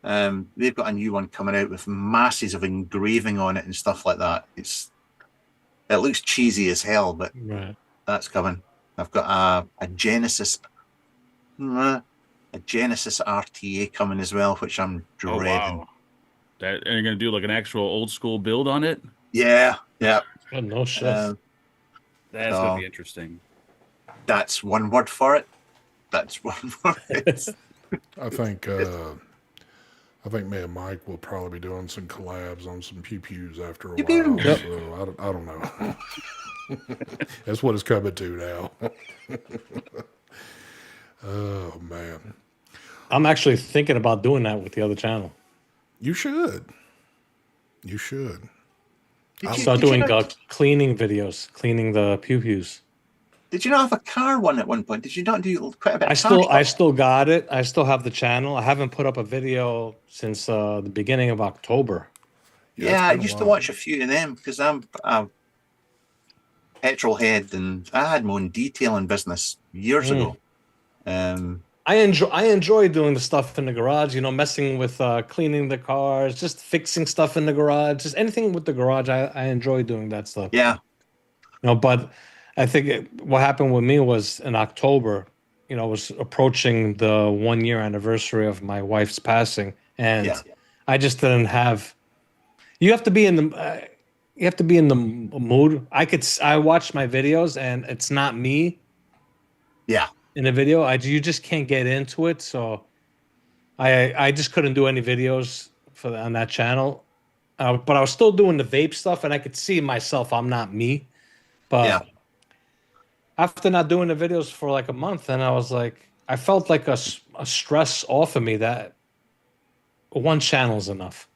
They've got a new one coming out with masses of engraving on it and stuff like that. It looks cheesy as hell, but that's coming. I've got a Genesis RTA coming as well, which I'm dreading. Oh, wow. Are you going to do like an actual old school build on it? Yeah. Oh, no shit. That's going to be interesting. That's one word for it. That's one word. I think me and Mike will probably be doing some collabs on some pew-pews after a while. Yep. So I don't know. That's what it's coming to now. Oh, man. I'm actually thinking about doing that with the other channel. You should. You should. I'll start doing cleaning videos, cleaning the pew-pews. Did you not have a car one at one point? Did you not do quite a bit? I still got it. I still have the channel. I haven't put up a video since the beginning of October. Yeah, I used to watch a few of them because I'm a petrol head, and I had my own detailing business years ago. I enjoy doing the stuff in the garage. You know, messing with cleaning the cars, just fixing stuff in the garage, just anything with the garage. I enjoy doing that stuff. Yeah. You know, but I think what happened with me was in October, you know, I was approaching the 1-year anniversary of my wife's passing, and I just didn't have. You have to be in the. You have to be in the mood. I watched my videos, and it's not me. Yeah. In the video, you just can't get into it, so I just couldn't do any videos on that channel. But I was still doing the vape stuff, and I could see myself. I'm not me, but after not doing the videos for like a month, and I was like, I felt like a stress off of me that one channel's enough.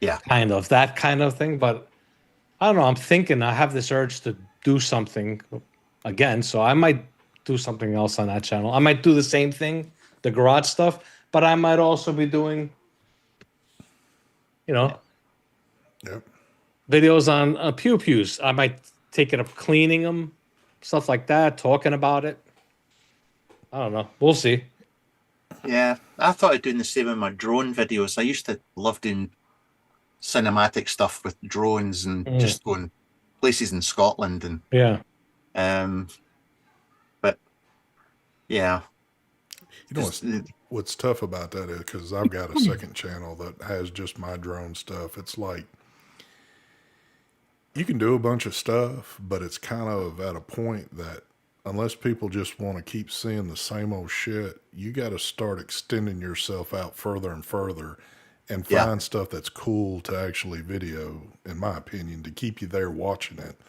Yeah, that kind of thing. But I don't know. I'm thinking I have this urge to do something again, so I might do something else on that channel. I might do the same thing, the garage stuff, but I might also be doing, you know, videos on pew-pews. I might take it up cleaning them, stuff like that, talking about it. I don't know. We'll see. Yeah, I thought of doing the same with my drone videos. I used to love doing cinematic stuff with drones and just going places in Scotland and but yeah, you know what's tough about that is because I've got a second channel that has just my drone stuff. It's like you can do a bunch of stuff, but it's kind of at a point that unless people just want to keep seeing the same old shit, you got to start extending yourself out further and further and find stuff that's cool to actually video, in my opinion, to keep you there watching it.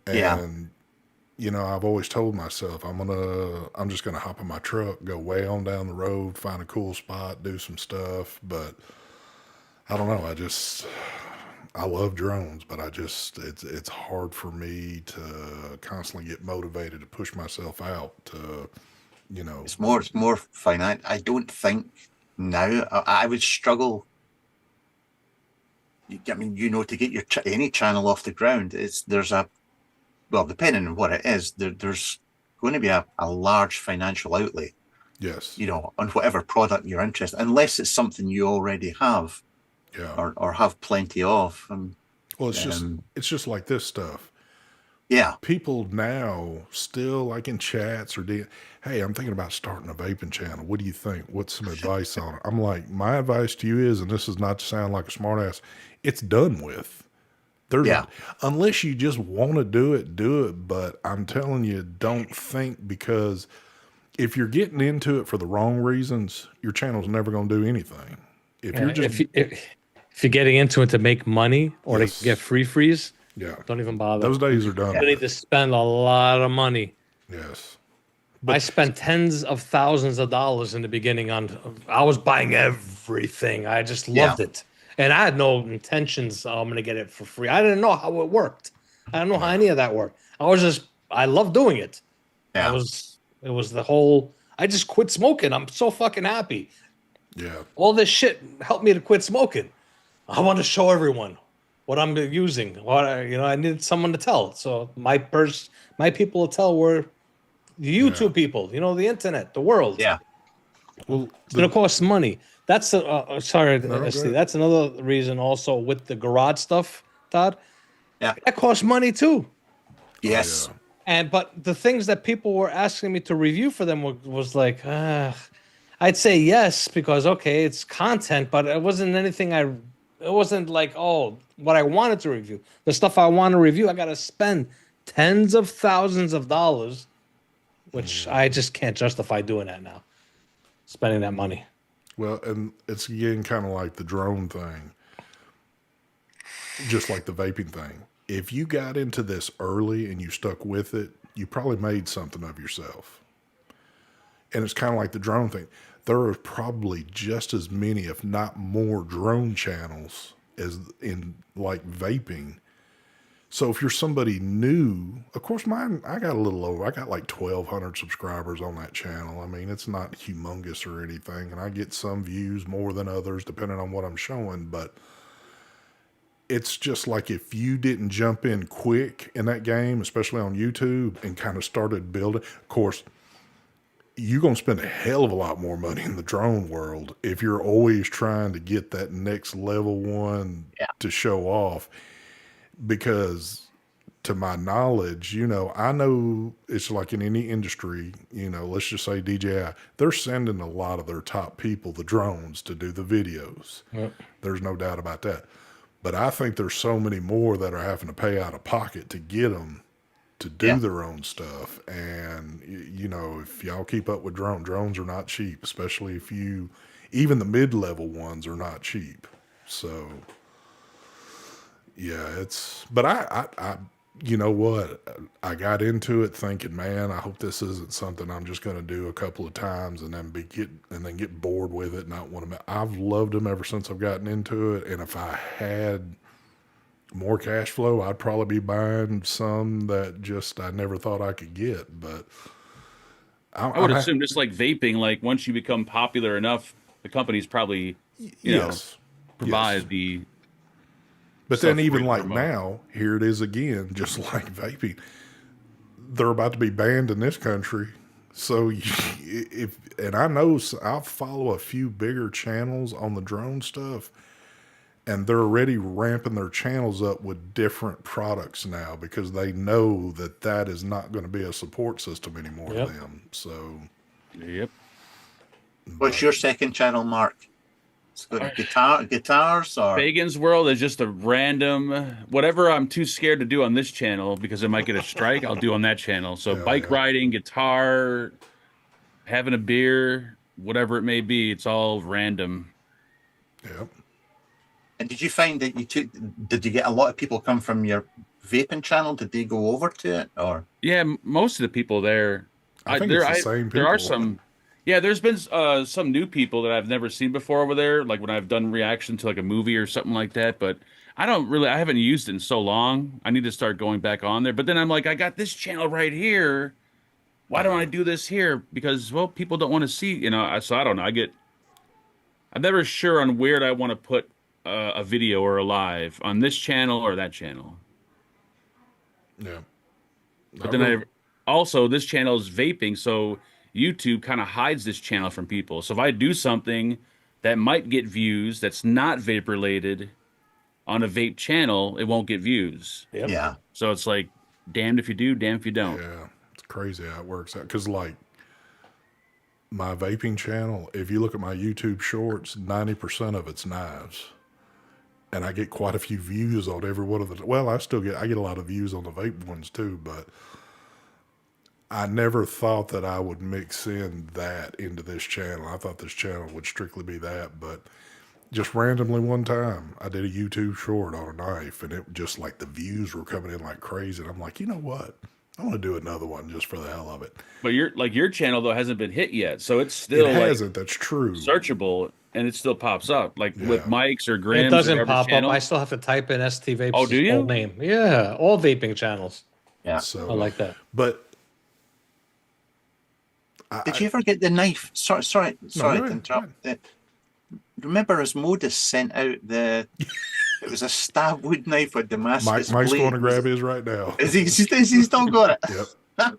And, you know, I've always told myself I'm just going to hop in my truck, go way on down the road, find a cool spot, do some stuff. But I don't know. I love drones, but it's hard for me to constantly get motivated to push myself out to, you know. It's more finite. I don't think now. I would struggle. I mean, to get your any channel off the ground, there's a well, depending on what it is, there's going to be a large financial outlay, Yes. on whatever product you're interested, unless it's something you already have, Yeah. or have plenty of. Well, it's just like this stuff. Yeah, People now still like in chats or hey, I'm thinking about starting a vaping channel. What do you think? What's some advice on it? I'm like, my advice to you is, and this is not to sound like a smartass, it's done with. Yeah. Unless you just want to do it, do it. But I'm telling you, don't think, because if you're getting into it for the wrong reasons, your channel's never going to do anything. If you're just, if you're getting into it to make money or Yes. to get free freeze, yeah, don't even bother. those days are done. You need to spend a lot of money. Yes. I spent tens of thousands of dollars in the beginning I was buying everything. I just loved it. And I had no intentions, I'm going to get it for free. I didn't know how it worked. I don't know how any of that worked. I loved doing it. Yeah. It was the whole, I just quit smoking. I'm so fucking happy. Yeah. All this shit helped me to quit smoking. I want to show everyone what I'm using. I needed someone to tell. So my people to tell were the YouTube people, the internet, the world. Yeah. Well, It's going to cost money. That's sorry, No, Steve. That's another reason also with the garage stuff, Todd. Yeah. That costs money too. Yes. But the things that people were asking me to review for them was like, I'd say yes because okay, it's content, but it wasn't anything it wasn't like what I wanted to review. The stuff I want to review, I got to spend tens of thousands of dollars, which I just can't justify doing that now. Spending that money. Well, and it's again kind of like the drone thing, just like the vaping thing. If you got into this early and you stuck with it, you probably made something of yourself. And it's kind of like the drone thing. There are probably just as many, if not more, drone channels as in like vaping. So if you're somebody new, of course, I got a little over. I got like 1,200 subscribers on that channel. I mean, it's not humongous or anything. And I get some views more than others, depending on what I'm showing. But it's just like if you didn't jump in quick in that game, especially on YouTube, and kind of started building, of course, you're going to spend a hell of a lot more money in the drone world if you're always trying to get that next level one to show off. Because to my knowledge, I know it's like in any industry, let's just say DJI, they're sending a lot of their top people, the drones, to do the videos. Yep. There's no doubt about that. But I think there's so many more that are having to pay out of pocket to get them to do their own stuff. And, if y'all keep up with drones are not cheap, especially even the mid-level ones are not cheap. So... yeah, but I you know what? I got into it thinking, man, I hope this isn't something I'm just going to do a couple of times and then get bored with it. Not want to. I've loved them ever since I've gotten into it. And if I had more cash flow, I'd probably be buying some that just I never thought I could get. But I would assume just like vaping, like once you become popular enough, the companies probably provide the. But then even like now, here it is again, just like vaping. They're about to be banned in this country. So I'll follow a few bigger channels on the drone stuff, and they're already ramping their channels up with different products now because they know that is not going to be a support system anymore for them. So, yep. What's your second channel, Mark? Guitars or Fagan's World is just a random whatever I'm too scared to do on this channel because I might get a strike. I'll do on that channel. So bike riding, guitar, having a beer, whatever it may be, it's all random. Yep. And did you find that did you get a lot of people come from your vaping channel? Did they go over to it or? Yeah, most of the people there. I think it's the same people. There are some. Yeah, there's been some new people that I've never seen before over there, like when I've done reaction to like a movie or something like that. But I haven't used it in so long. I need to start going back on there. But then I'm like, I got this channel right here. Why don't I do this here? Because, well, people don't want to see, so I don't know. I'm never sure on where I want to put a video or a live on this channel or that channel. Yeah. But then also this channel is vaping, so YouTube kind of hides this channel from people. So if I do something that might get views that's not vape related on a vape channel, it won't get views. Yep. Yeah. So it's like damned if you do, damned if you don't. Yeah, it's crazy how it works out. Because, like, my vaping channel, if you look at my YouTube shorts, 90% of it's knives. And I get quite a few views on every one of the... Well, I get a lot of views on the vape ones, too, but I never thought that I would mix in that into this channel. I thought this channel would strictly be that, but just randomly one time, I did a YouTube short on a knife, and it just like the views were coming in like crazy. And I'm like, you know what? I want to do another one just for the hell of it. But your channel though hasn't been hit yet, so it's still It hasn't. That's true. searchable, and it still pops up with Mike's or Graham's. It doesn't or pop channel. up. I still have to type in ST Vape's Oh, do you? full name. Yeah, all vaping channels. Yeah. So I like that. But Did you ever get the knife? Sorry go to ahead, interrupt. Remember, as Modus sent out the. It was a stab wood knife with Damascus Mike's blade. going to grab his right now. Is he still got it? Yep.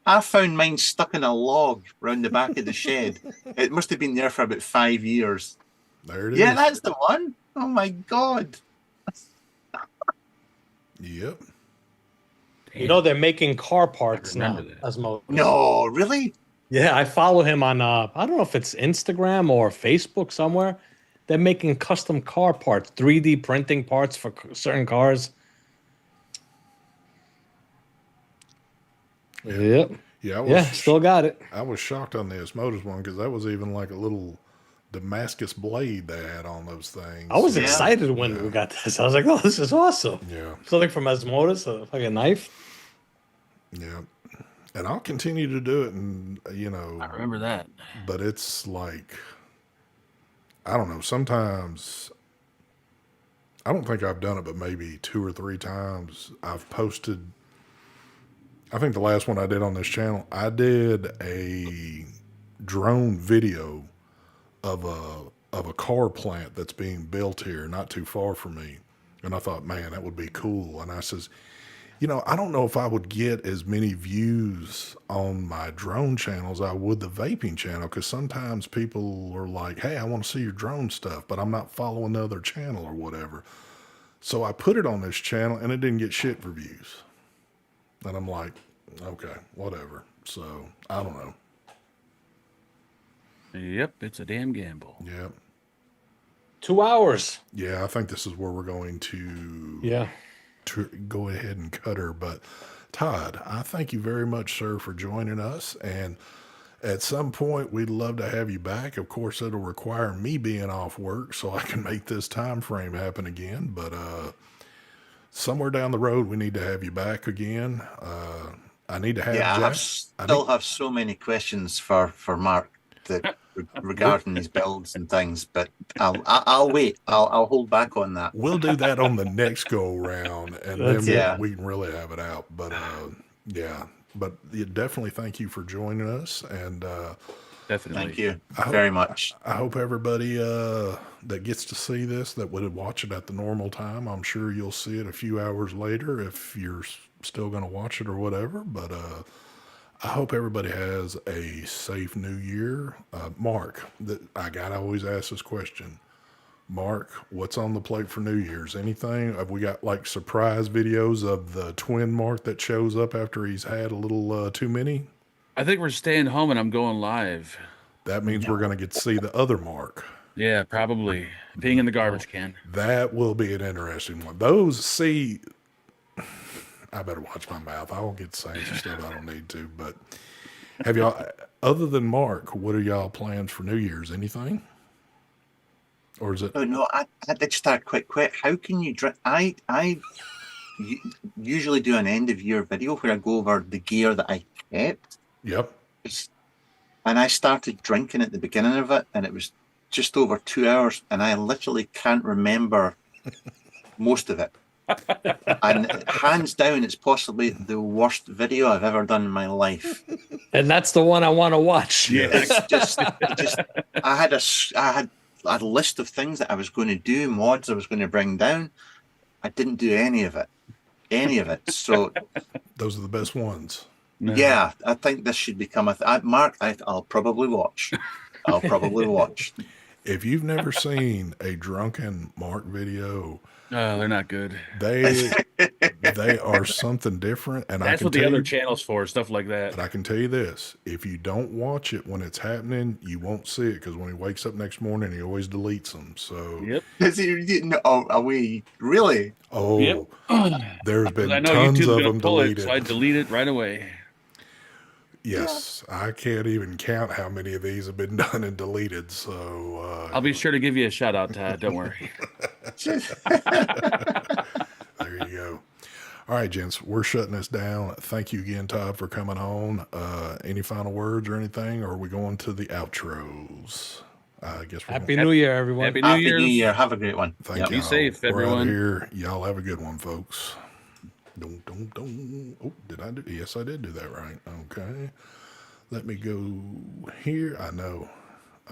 I found mine stuck in a log round the back of the shed. It must have been there for about 5 years. There it is. Yeah, that's the one. Oh my God. Yep. You know they're making car parts now. remember that. As Mo. No, really? Yeah, I follow him on I don't know if it's Instagram or Facebook somewhere. They're making custom car parts, 3D printing parts for certain cars. Yep. Yeah, Yeah, still got it. I was shocked on the Osmosis one because that was even like a little Damascus blade they had on those things. I was Yeah. excited when we got this. I was like, oh, this is awesome. Yeah. Something from Osmosis, a fucking knife. Yeah. And I'll continue to do it, and I remember that. but it's like, I don't know, sometimes I don't think I've done it, but maybe 2 or 3 times I've posted. I think the last one I did on this channel, I did a drone video of a car plant that's being built here not too far from me. And I thought, man, that would be cool. And I says, I don't know if I would get as many views on my drone channel as I would the vaping channel, because sometimes people are like, hey, I want to see your drone stuff, but I'm not following the other channel or whatever. So I put it on this channel, and it didn't get shit for views. And I'm like, okay, whatever. So I don't know. Yep, it's a damn gamble. Yeah. 2 hours. Yeah, I think this is where we're going to Yeah. go ahead and cut her. But Todd, I thank you very much, sir, for joining us. And at some point, we'd love to have you back. Of course, it'll require me being off work so I can make this time frame happen again. But somewhere down the road, we need to have you back again. I need to have Yeah, Jack. I have so many questions for Mark regarding these builds and things, but I'll wait. I'll hold back on that. We'll do that on the next go around, and then Yeah. we can really have it out. But yeah, but definitely thank you for joining us, and Definitely. Thank you very much. I hope everybody that gets to see this that would watch it at the normal time. I'm sure you'll see it a few hours later if you're still going to watch it or whatever. But I hope everybody has a safe new year. Mark, I gotta always ask this question. Mark, what's on the plate for New Year's? Anything? Have we got like surprise videos of the twin Mark that shows up after he's had a little too many? I think we're staying home and I'm going live. That means we're going to get to see the other Mark. Yeah, probably. Being in the garbage can. That will be an interesting one. Those, see, I better watch my mouth. I won't get saying some stuff I don't need to. But have y'all, other than Mark, what are y'all plans for New Year's? Anything? Or is it? Oh no, I did start quick. How can you drink? I usually do an end of year video where I go over the gear that I kept. Yep. And I started drinking at the beginning of it, and it was just over 2 hours, and I literally can't remember most of it. And hands down, it's possibly the worst video I've ever done in my life. And that's the one I want to watch. Yes. It's just I had a list of things that I was going to do, mods I was going to bring down. I didn't do any of it. So Those are the best ones. No. yeah, I think this should become a Mark. I'll probably watch. If you've never seen a drunken Mark video, Oh, they're not good. they are something different. And That's what the other channel's for, stuff like that. But I can tell you this: if you don't watch it when it's happening, you won't see it, because when he wakes up next morning, he always deletes them. So Yep. Is he away? Really? oh, Yep. there's been I know tons YouTube's of gonna them pull it, deleted. so I delete it right away. Yes, I can't even count how many of these have been done and deleted. So I'll be sure to give you a shout out, Todd. Don't worry. there you go. All right, gents, we're shutting this down. Thank you again, Todd, for coming on. Any final words or anything, or are we going to the outros? I guess we're Happy New Year, everyone. Happy New Happy Year's. New Year. Have a great one. Thank Yep. you. Be safe, We're out of everyone. here. Y'all have a good one, folks. Oh, did I do? Yes, I did do that right. Okay. Let me go here. I know.